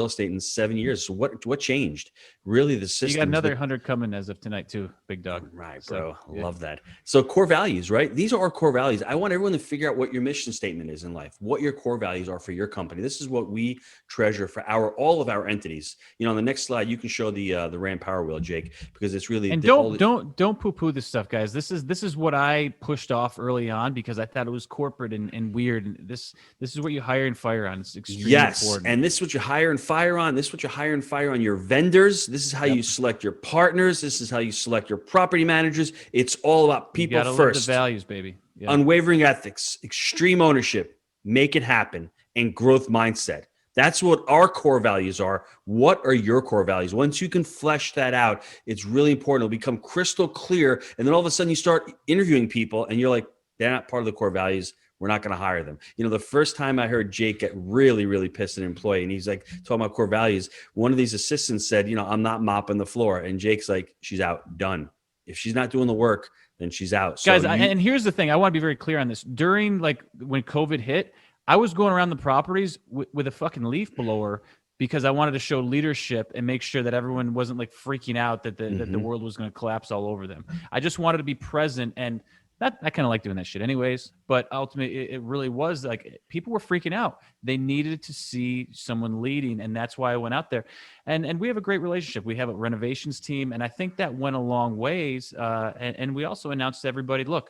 estate in 7 years. So what changed? Really, the system. You got another 100 coming as of tonight too, big dog. Right, bro. I love that. So core values, right? These are our core values. I want everyone to figure out what your mission statement is in life, what your core values are for your company. This is what we treasure for all of our entities. On the next slide, you can show the Ram Power Wheel, Jake, because it's really. And don't poo-poo this stuff, guys. This is what I pushed off early on because I thought it was corporate and weird. And this is what you hire and fire on. It's extremely important. And this is what you hire and fire on. This is what you hire and fire on your vendors. This is how you select your partners. This is how you select your property managers. It's all about people you gotta first. Live the values, baby. Yeah. Unwavering ethics, extreme ownership, make it happen, and growth mindset. That's what our core values are. What are your core values? Once you can flesh that out, it's really important. It'll become crystal clear. And then all of a sudden you start interviewing people and you're like, they're not part of the core values. We're not going to hire them. The first time I heard Jake get really, really pissed at an employee and he's like, talking about core values, one of these assistants said, I'm not mopping the floor. And Jake's like, she's out, done. If she's not doing the work, then she's out. So guys, and here's the thing. I want to be very clear on this. During when COVID hit, I was going around the properties with a fucking leaf blower because I wanted to show leadership and make sure that everyone wasn't freaking out that the world was going to collapse all over them. I just wanted to be present, and I kind of like doing that shit anyways, but ultimately it really was people were freaking out. They needed to see someone leading, and that's why I went out there. And we have a great relationship. We have a renovations team, and I think that went a long ways. And we also announced to everybody, look,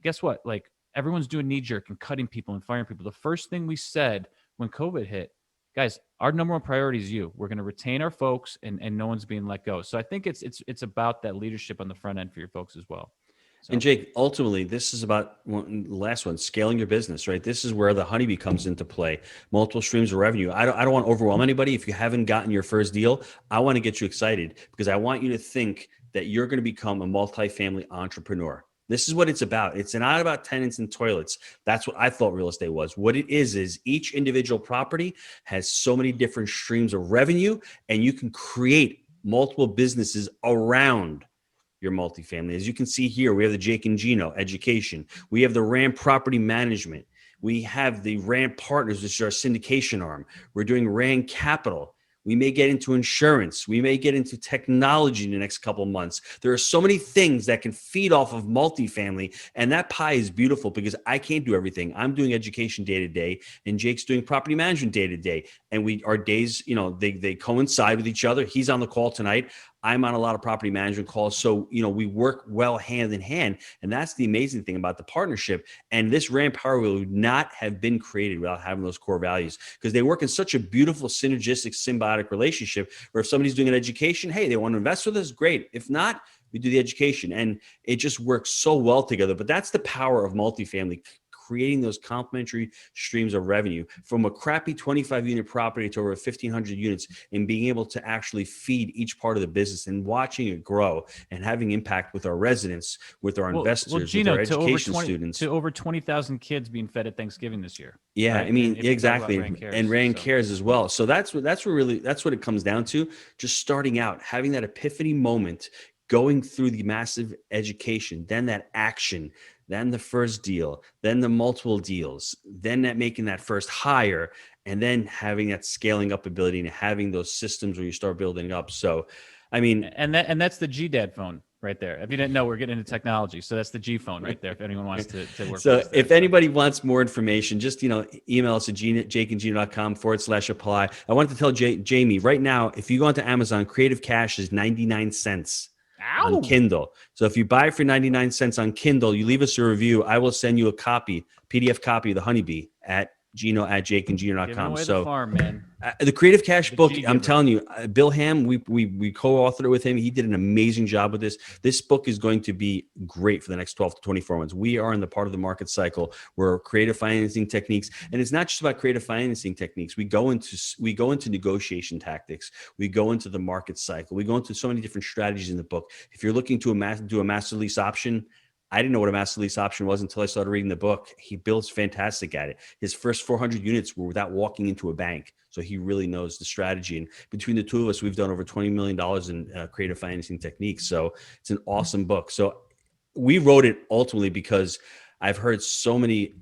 guess what? Everyone's doing knee jerk and cutting people and firing people. The first thing we said when COVID hit, guys, our number one priority is you. We're going to retain our folks, and no one's being let go. So I think it's about that leadership on the front end for your folks as well. So. And Jake, ultimately, this is about the last one, scaling your business, right? This is where the honeybee comes into play. Multiple streams of revenue. I don't want to overwhelm anybody. If you haven't gotten your first deal, I want to get you excited because I want you to think that you're going to become a multifamily entrepreneur. This is what it's about. It's not about tenants and toilets. That's what I thought real estate was. What it is each individual property has so many different streams of revenue, and you can create multiple businesses around your multifamily. As you can see here, we have the Jake and Gino education. We have the RAM property management. We have the RAM partners, which is our syndication arm. We're doing RAM capital. We may get into insurance. We may get into technology in the next couple of months. There are so many things that can feed off of multifamily. And that pie is beautiful because I can't do everything. I'm doing education day to day, and Jake's doing property management day to day. And our days, they coincide with each other. He's on the call tonight. I'm on a lot of property management calls. So, we work well hand in hand. And that's the amazing thing about the partnership. And this RAM Power Wheel would not have been created without having those core values, because they work in such a beautiful, synergistic, symbiotic relationship where if somebody's doing an education, hey, they want to invest with us, great. If not, we do the education. And it just works so well together. But that's the power of multifamily, creating those complementary streams of revenue from a crappy 25 unit property to over 1,500 units, and being able to actually feed each part of the business and watching it grow and having impact with our residents, with our investors, Gino, with our education students. To over 20,000 kids being fed at Thanksgiving this year. Yeah, right? I mean, If you talk exactly. about Rand And Rand so. cares as well. So that's what it comes down to. Just starting out, having that epiphany moment, going through the massive education, then that action, then the first deal, then the multiple deals, then making that first hire, and then having that scaling up ability and having those systems where you start building up. So, I mean, and that's the GDAD phone right there. If you didn't know, we're getting into technology. So that's the G phone right there. If anyone wants to work so with us there. if anybody wants more information, just, email us at jakeandgino.com/apply. I wanted to tell Jamie right now, if you go onto Amazon, Creative Cash is 99 cents. On Kindle. So if you buy it for 99 cents on Kindle, you leave us a review, I will send you a PDF copy of the Honeybee at Gino@jakeandgino.com. So the farm, man. The Creative Cash book, I'm G-giver. telling you, Bill Ham, we co-authored it with him. He did an amazing job with this. This book is going to be great for the next 12 to 24 months. We are in the part of the market cycle where creative financing techniques, and it's not just about creative financing techniques. We go into negotiation tactics. We go into the market cycle. We go into so many different strategies in the book. If you're looking to do a master lease option, I didn't know what a master lease option was until I started reading the book. Bill's fantastic at it. His first 400 units were without walking into a bank. So he really knows the strategy. And between the two of us, we've done over $20 million in creative financing techniques. So it's an awesome book. So we wrote it ultimately because I've heard so many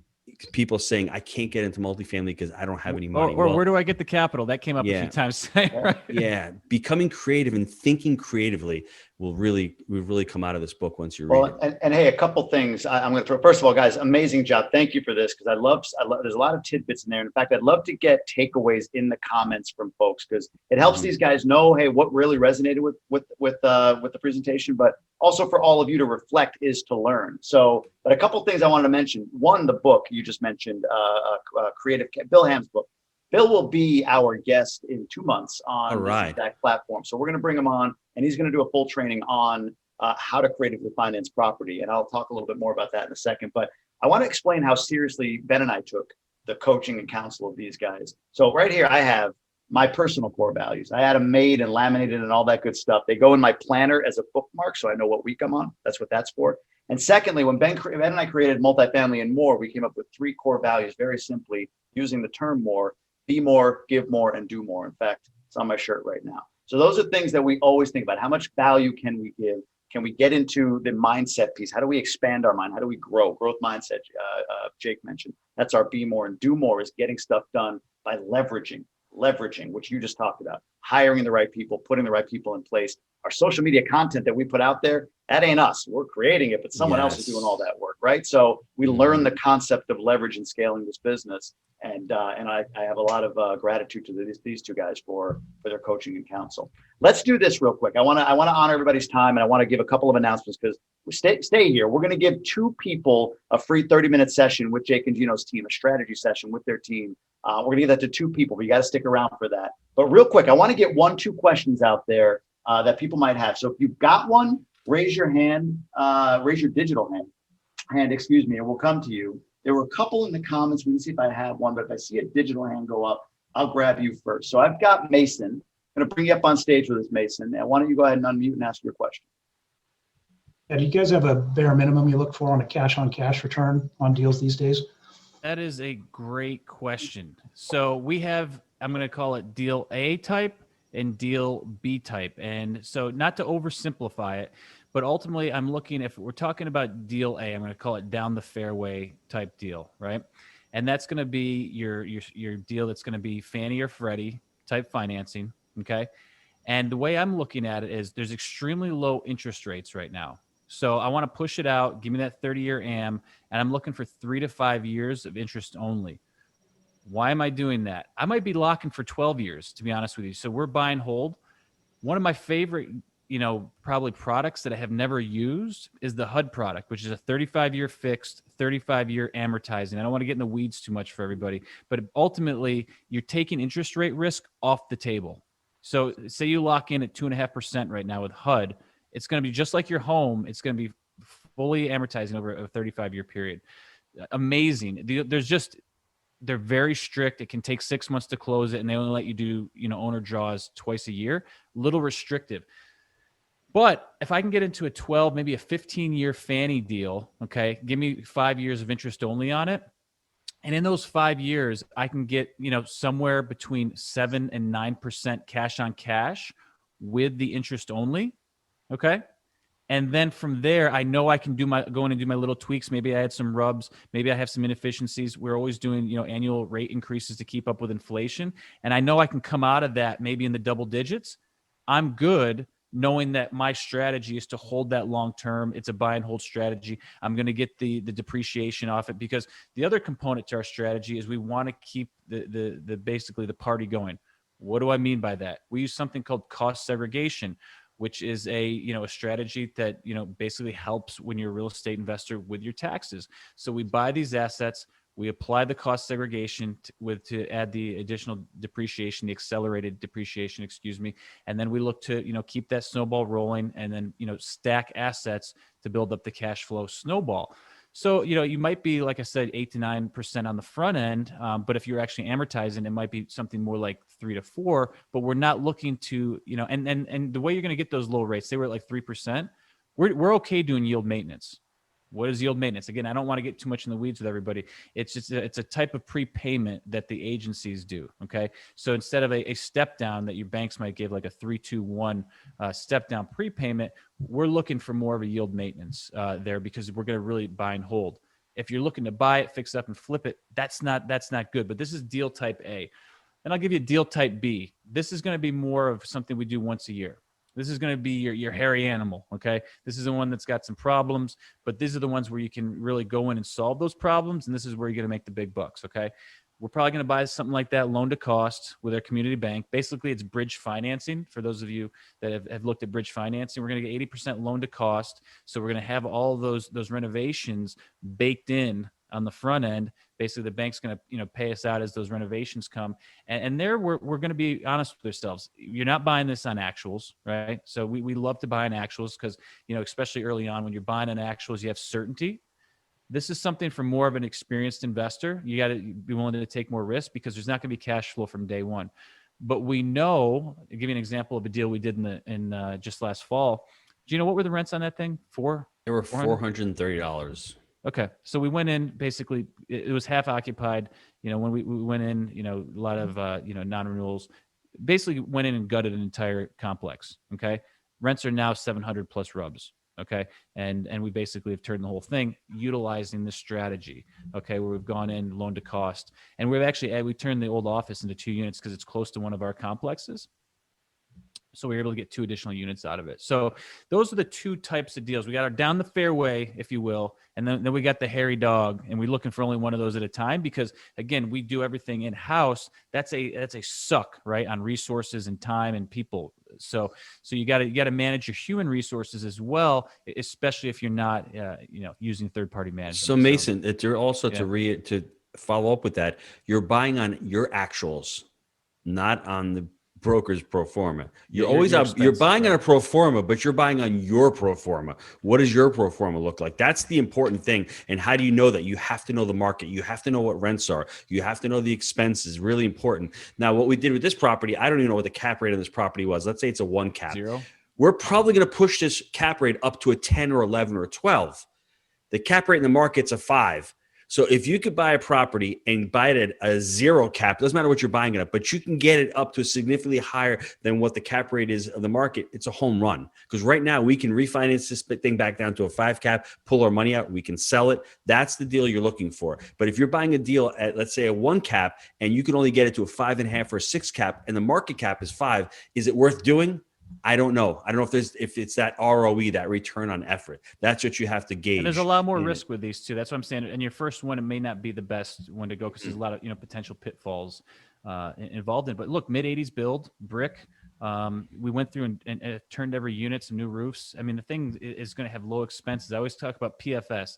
people saying, I can't get into multifamily because I don't have any money. Or where do I get the capital? That came up a few times. Right? Yeah. Becoming creative and thinking creatively will really come out of this book once you read it. And hey, a couple things I'm going to throw. First of all, guys, amazing job. Thank you for this, because I love, there's a lot of tidbits in there. In fact, I'd love to get takeaways in the comments from folks, because it helps these guys know, hey, what really resonated with the presentation, but also for all of you to reflect is to learn. So, but a couple things I wanted to mention. One, the book you just mentioned, Bill Ham's book. Bill will be our guest in 2 months on this exact platform. So we're going to bring him on, and he's going to do a full training on how to creatively finance property. And I'll talk a little bit more about that in a second. But I want to explain how seriously Ben and I took the coaching and counsel of these guys. So right here, I have my personal core values. I had them made and laminated and all that good stuff. They go in my planner as a bookmark, so I know what week I'm on. That's what that's for. And secondly, when Ben and I created Multifamily and More, we came up with 3 core values, very simply using the term more: be more, give more, and do more. In fact, it's on my shirt right now. So those are things that we always think about. How much value can we give? Can we get into the mindset piece? How do we expand our mind? How do we grow? Growth mindset, Jake mentioned. That's our be more, and do more is getting stuff done by leveraging, which you just talked about, hiring the right people, putting the right people in place. Our social media content that we put out there, that ain't us. We're creating it, but someone else is doing all that work, right? So we learn the concept of leverage and scaling this business. And I have a lot of gratitude to these two guys for their coaching and counsel. Let's do this real quick. I want to honor everybody's time, and I want to give a couple of announcements, because stay here. We're going to give 2 people a free 30-minute session with Jake and Gino's team, a strategy session with their team. We're going to give that to 2 people, but you got to stick around for that. But real quick, I want to get 1-2 questions out there that people might have. So if you've got one, raise your hand, raise your digital hand, excuse me, and we'll come to you. There were a couple in the comments. We can see if I have one, but if I see a digital hand go up, I'll grab you first. So I've got Mason. I'm going to bring you up on stage with us, Mason. And why don't you go ahead and unmute and ask your question? Yeah, do you guys have a bare minimum you look for on a cash-on-cash return on deals these days? That is a great question. So we have, I'm going to call it deal A type and deal B type. And so not to oversimplify it, But ultimately, I'm looking, if we're talking about deal A, I'm going to call it down the fairway type deal, right? And that's going to be your deal that's going to be Fannie or Freddie type financing, okay? And the way I'm looking at it is there's extremely low interest rates right now. So I want to push it out, give me that 30-year AM, and I'm looking for 3 to 5 years of interest only. Why am I doing that? I might be locking for 12 years, to be honest with you. So we're buy and hold. One of my favorite, probably products that I have never used is the HUD product, which is a 35-year fixed, 35-year amortizing. I don't want to get in the weeds too much for everybody, but ultimately you're taking interest rate risk off the table. So say you lock in at 2.5% right now with HUD, it's going to be just like your home. It's going to be fully amortizing over a 35-year period. Amazing. They're very strict. It can take 6 months to close it, and they only let you do, owner draws twice a year. Little restrictive. But if I can get into a 12, maybe a 15-year Fannie deal, okay, give me 5 years of interest only on it. And in those 5 years, I can get, somewhere between 7 and 9% cash on cash with the interest only. Okay. And then from there, I know I can go in and do my little tweaks. Maybe I had some rubs. Maybe I have some inefficiencies. We're always doing, annual rate increases to keep up with inflation. And I know I can come out of that maybe in the double digits. I'm good knowing that my strategy is to hold that long term. It's a buy and hold strategy. I'm going to get the depreciation off it, because the other component to our strategy is we want to keep basically the party going. What do I mean by that? We use something called cost segregation, which is a strategy that basically helps when you're a real estate investor with your taxes. So we buy these assets, we apply the cost segregation to add the additional depreciation, the accelerated depreciation, and then we look to keep that snowball rolling, and then stack assets to build up the cash flow snowball. So, you might be, like I said, 8 to 9% on the front end. But if you're actually amortizing, it might be something more like 3 to 4, but we're not looking to, and the way you're going to get those low rates, they were at like 3%. We're okay doing yield maintenance. What is yield maintenance? Again, I don't want to get too much in the weeds with everybody. It's just, it's a type of prepayment that the agencies do. Okay. So instead of a step down that your banks might give, like a 3-2-1 step down prepayment, we're looking for more of a yield maintenance there, because we're going to really buy and hold. If you're looking to buy it, fix it up, and flip it, that's not good. But this is deal type A. And I'll give you deal type B. This is going to be more of something we do once a year. This is going to be your hairy animal, okay? This is the one that's got some problems, but these are the ones where you can really go in and solve those problems, and this is where you're going to make the big bucks, okay? We're probably going to buy something like that, loan to cost, with our community bank. Basically, it's bridge financing. For those of you that have looked at bridge financing, we're going to get 80% loan to cost, so we're going to have all those renovations baked in on the front end. Basically, the bank's going to pay us out as those renovations come, and there we're going to be honest with ourselves. You're not buying this on actuals, right? So we love to buy on actuals, because especially early on, when you're buying on actuals, you have certainty. This is something for more of an experienced investor. You got to be willing to take more risk, because there's not going to be cash flow from day one. But we know, I'll give you an example of a deal we did in just last fall. Gino, what were the rents on that thing? They were $430. Okay. So we went in, basically it was half occupied. When we went in, a lot of, non-renewals, basically went in and gutted an entire complex. Okay. Rents are now 700 plus rubs. Okay. And we basically have turned the whole thing utilizing this strategy. Okay. Where we've gone in loan to cost, and we turned the old office into 2 units, because it's close to one of our complexes. So we were able to get 2 additional units out of it. So those are the 2 types of deals. We got our down the fairway, if you will, and then we got the hairy dog, and we're looking for only one of those at a time, because again, we do everything in house. That's a suck, right, on resources and time and people. So you got to manage your human resources as well, especially if you're not using third party management. So Mason, you're also to follow up with that, you're buying on your actuals, not on the broker's pro forma. You're buying on a pro forma, but you're buying on your pro forma. What does your pro forma look like? That's the important thing. And how do you know that? You have to know the market. You have to know what rents are. You have to know the expenses. Really important. Now, what we did with this property, I don't even know what the cap rate on this property was. Let's say it's a 1 cap. 0. We're probably going to push this cap rate up to a 10 or 11 or 12. The cap rate in the market's a 5. So if you could buy a property and buy it at a 0 cap, doesn't matter what you're buying it at, but you can get it up to significantly higher than what the cap rate is of the market, it's a home run. Because right now we can refinance this thing back down to a 5 cap, pull our money out, we can sell it. That's the deal you're looking for. But if you're buying a deal at, let's say, a 1 cap, and you can only get it to a 5.5 or a 6 cap, and the market cap is 5, is it worth doing? I don't know. I don't know if it's that ROE, that return on effort. That's what you have to gauge. And there's a lot more risk with these too. That's what I'm saying. And your first one, it may not be the best one to go because there's a lot of potential pitfalls involved in. But look, mid 80s build, brick. We went through and turned every unit, some new roofs. I mean, the thing is going to have low expenses. I always talk about PFS.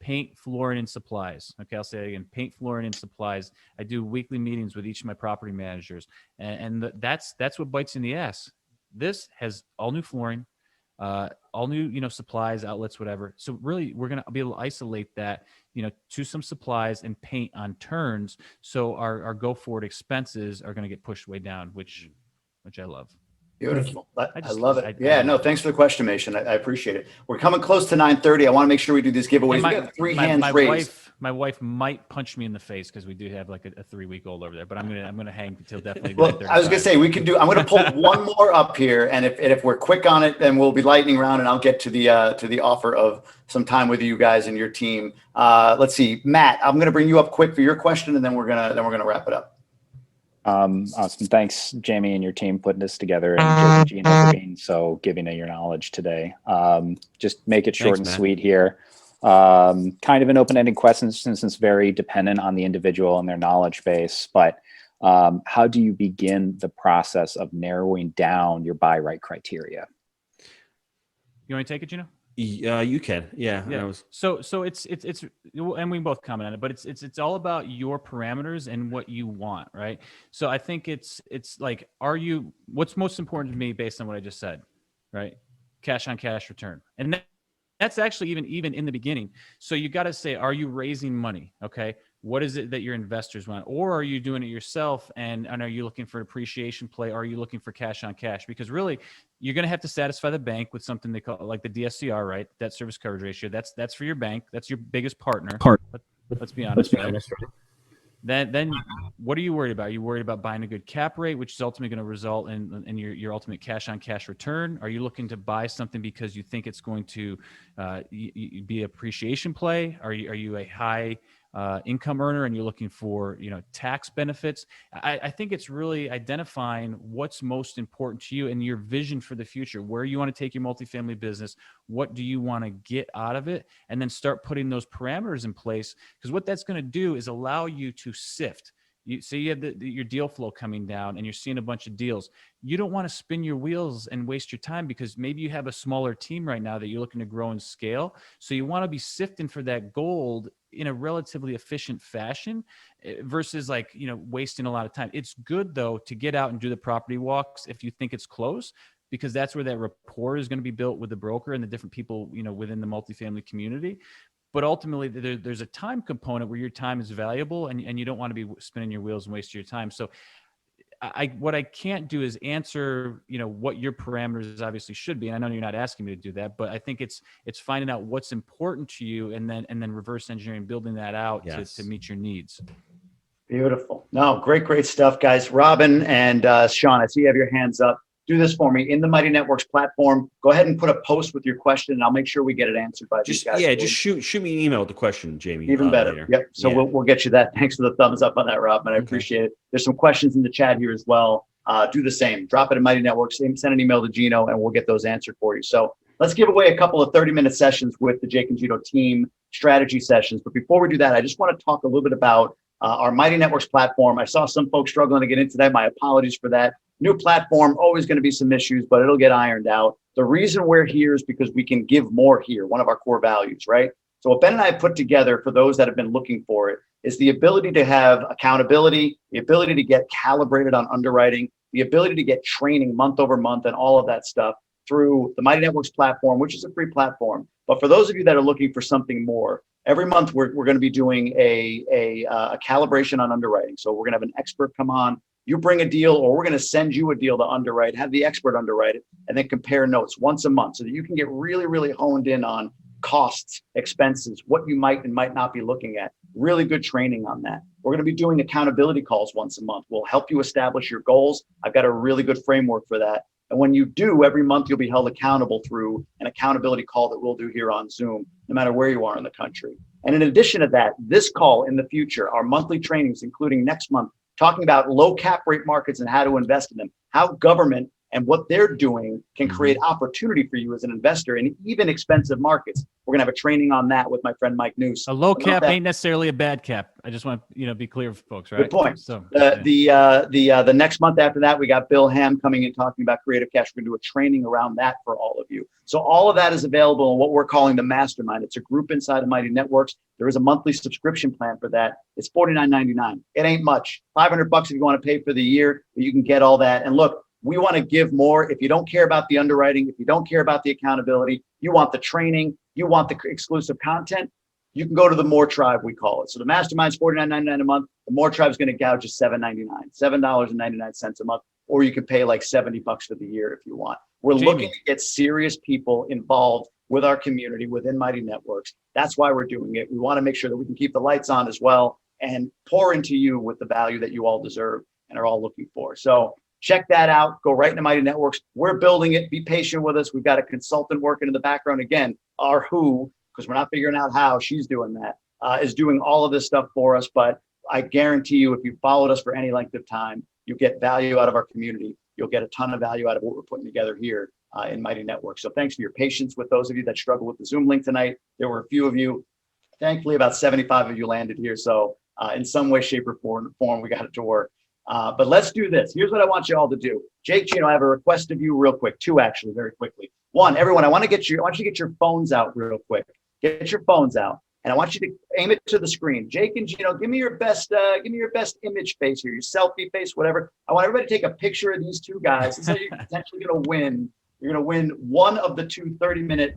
Paint, flooring, and supplies. Okay, I'll say it again. Paint, flooring, and supplies. I do weekly meetings with each of my property managers, and that's what bites in the ass. This has all new flooring, all new, supplies, outlets, whatever. So really, we're going to be able to isolate that, to some supplies and paint on turns. So our go forward expenses are going to get pushed way down, which I love. Beautiful. I love it. No, thanks for the question, Mason. I appreciate it. We're coming close to 9:30. I want to make sure we do these giveaways. We got 3 hands raised. My wife might punch me in the face because we do have like a 3-week-old over there, but I'm gonna hang until definitely. Well, I was gonna say I'm gonna pull one more up here, and if we're quick on it, then we'll be lightning round, and I'll get to the offer of some time with you guys and your team. Let's see, Matt, I'm gonna bring you up quick for your question, and then we're gonna wrap it up. Awesome. Thanks, Jamie and your team putting this together, and Gino for being so giving of your knowledge today. Just make it short and sweet here. Kind of an open-ended question since it's very dependent on the individual and their knowledge base, but how do you begin the process of narrowing down your buy right criteria? You want to take it, Gino? You can. Yeah. So it's and we both comment on it, but it's all about your parameters and what you want, right? So I think it's like, what's most important to me based on what I just said, right? Cash on cash return. And that's actually even in the beginning. So you got to say, are you raising money? Okay. What is it that your investors want? Or are you doing it yourself? And are you looking for an appreciation play? Or are you looking for cash on cash? Because really, you're going to have to satisfy the bank with something they call like the DSCR, right? Debt service coverage ratio. That's for your bank. That's your biggest partner. Let's be honest. Right? Then what are you worried about? Are you worried about buying a good cap rate, which is ultimately going to result in your ultimate cash on cash return? Are you looking to buy something because you think it's going to be appreciation play? Are you a high income earner and you're looking for tax benefits? I think it's really identifying what's most important to you and your vision for the future, where you want to take your multifamily business, what do you want to get out of it, and then start putting those parameters in place, because what that's going to do is allow you to sift. You have your deal flow coming down and you're seeing a bunch of deals. You don't want to spin your wheels and waste your time because maybe you have a smaller team right now that you're looking to grow and scale. So you want to be sifting for that gold in a relatively efficient fashion versus wasting a lot of time. It's good though to get out and do the property walks if you think it's close, because that's where that rapport is going to be built with the broker and the different people, within the multifamily community. But ultimately, there's a time component where your time is valuable and you don't want to be spinning your wheels and wasting your time. So what I can't do is answer, what your parameters obviously should be. And I know you're not asking me to do that, but I think it's finding out what's important to you and then reverse engineering, building that out to meet your needs. Beautiful. No, great stuff, guys. Robin and Sean, I see you have your hands up. Do this for me in the Mighty Networks platform. Go ahead and put a post with your question, and I'll make sure we get it answered by these guys. Yeah, just shoot me an email with the question, Jamie. Even better. Later. Yep. So we'll get you that. Thanks for the thumbs up on that, Robin. I appreciate it. There's some questions in the chat here as well. Do the same. Drop it in Mighty Networks. Send an email to Gino, and we'll get those answered for you. So let's give away a couple of 30-minute sessions with the Jake and Gino team, strategy sessions. But before we do that, I just want to talk a little bit about our Mighty Networks platform. I saw some folks struggling to get into that. My apologies for that. New platform, always going to be some issues, but it'll get ironed out. The reason we're here is because we can give more here, one of our core values, right? So what Ben and I put together for those that have been looking for it is the ability to have accountability, the ability to get calibrated on underwriting, the ability to get training month over month and all of that stuff through the Mighty Networks platform, which is a free platform. But for those of you that are looking for something more, every month we're going to be doing a calibration on underwriting. So we're going to have an expert come on. You bring a deal, or we're going to send you a deal to underwrite, have the expert underwrite it, and then compare notes once a month so that you can get really, really honed in on costs, expenses, what you might and might not be looking at. really good training on that. We're going to be doing accountability calls once a month. We'll help you establish your goals. I've got a really good framework for that. And when you do, every month you'll be held accountable through an accountability call that we'll do here on Zoom, no matter where you are in the country. And in addition to that, this call in the future, our monthly trainings, including next month, talking about low cap rate markets and how to invest in them, how government and what they're doing can create opportunity for you as an investor in even expensive markets. We're gonna have a training on that with my friend Mike Noose. A low cap ain't necessarily a bad cap. I just want to be clear for folks, right? Good point. So the next month after that, we got Bill Ham coming in talking about creative cash. We're gonna do a training around that for all of you. So all of that is available in what we're calling the Mastermind. It's a group inside of Mighty Networks. There is a monthly subscription plan for that. It's $49.99. It ain't much. $500 if you want to pay for the year, but you can get all that. And look, we want to give more. If you don't care about the underwriting, if you don't care about the accountability, you want the training, you want the exclusive content, you can go to the More Tribe, we call it. So the Mastermind's $49.99 a month. The More Tribe is going to gouge you $7.99, $7.99 a month, or you could pay like $70 for the year if you want. We're looking to get serious people involved with our community within Mighty Networks. That's why we're doing it. We want to make sure that we can keep the lights on as well and pour into you with the value that you all deserve and are all looking for. So check that out. Go right into Mighty Networks. We're building it. Be patient with us. We've got a consultant working in the background. Again, our who, because we're not figuring out how she's doing that, is doing all of this stuff for us. But I guarantee you, if you followed us for any length of time, you get value out of our community. You'll get a ton of value out of what we're putting together here in Mighty Networks. So thanks for your patience with those of you that struggled with the Zoom link tonight. There were a few of you. Thankfully, about 75 of you landed here. So in some way, shape, or form, we got it to work. But let's do this. Here's what I want you all to do. Jake, Gino, I have a request of you real quick. Two, actually, very quickly. One, everyone, I want you to get your phones out real quick. Get your phones out. And I want you to aim it to the screen. Jake and Gino, give me your best image face here, your selfie face, whatever. I want everybody to take a picture of these two guys. This is how you're potentially going to win. You're going to win one of the two 30-minute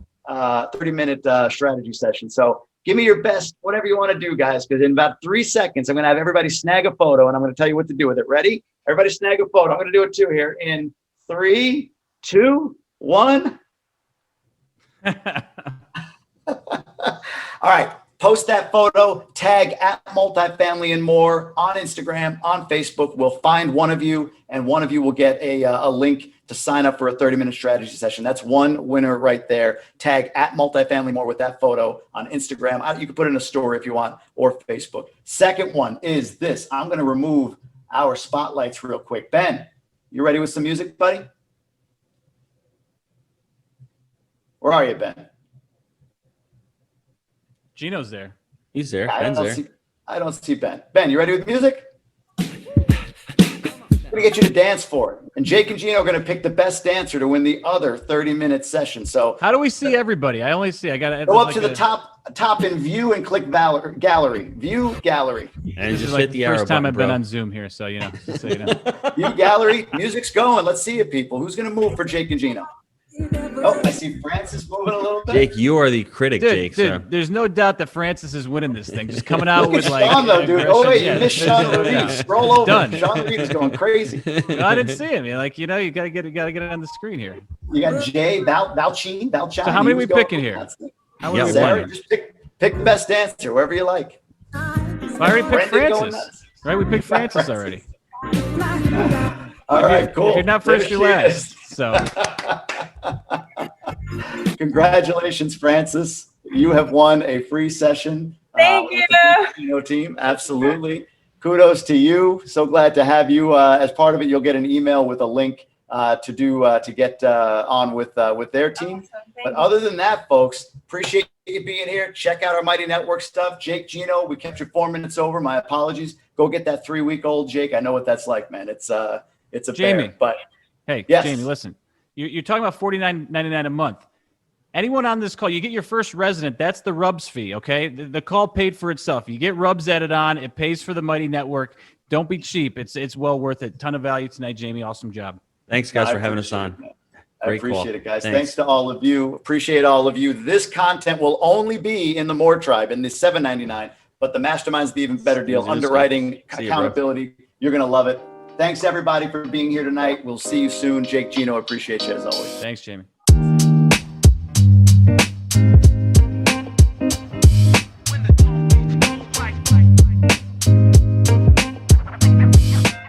strategy sessions. So give me your best, whatever you want to do, guys, because in about 3 seconds, I'm going to have everybody snag a photo, and I'm going to tell you what to do with it. Ready? Everybody snag a photo. I'm going to do it too here in 3, 2, 1. All right. Post that photo, tag at Multifamily and More on Instagram, on Facebook. We'll find one of you, and one of you will get a link to sign up for a 30-minute strategy session. That's one winner right there. Tag at Multifamily More with that photo on Instagram. You can put it in a story if you want, or Facebook. Second one is this. I'm going to remove our spotlights real quick. Ben, you ready with some music, buddy? Where are you, Ben? Gino's there. He's there. Ben's there. I don't see Ben. Ben, you ready with music? We're going to get you to dance for it. And Jake and Gino are going to pick the best dancer to win the other 30-minute session. So how do we see everybody? I only see. I got to go up to the top in view and click gallery. View gallery. And just hit the arrow button. First time I've been on Zoom here, so you know. So you know. View gallery. Music's going. Let's see it, people. Who's going to move for Jake and Gino? Oh, I see Francis moving a little bit. Jake, you are the critic, Jake. Dude, there's no doubt that Francis is winning this thing. Just coming out with like. Sean, though, dude. Oh wait, you missed Sean Reed. Scroll over. Done. Sean Reed is going crazy. No, I didn't see him. You gotta get it on the screen here. You got Jay Valchine. So how many are we picking here? Sarah, just pick the best dancer wherever you like. I already picked Francis. Right, we picked Francis already. All right, cool. If you're not first, you're last. So. Congratulations, Francis. You have won a free session. Thank you. Gino team. Absolutely. Kudos to you. So glad to have you as part of it. You'll get an email with a link to get on with their team. But other than that, folks, appreciate you being here. Check out our Mighty Network stuff. Jake, Gino, we kept you 4 minutes over. My apologies. Go get that 3-week-old Jake. I know what that's like, man. It's a Jamie. bear, but hey, yes. Jamie, listen. You're talking about $49.99 a month. Anyone on this call, you get your first resident, that's the RUBS fee, okay? The call paid for itself. You get RUBS added on. It pays for the Mighty Network. Don't be cheap. It's well worth it. Ton of value tonight, Jamie. Awesome job. Thanks, guys, for having us on. I appreciate it, guys. Thanks to all of you. Appreciate all of you. This content will only be in the More Tribe, in the $7.99, but the Mastermind's the even better deal. Underwriting, accountability. You're going to love it. Thanks, everybody, for being here tonight. We'll see you soon. Jake, Gino, appreciate you as always. Thanks, Jamie.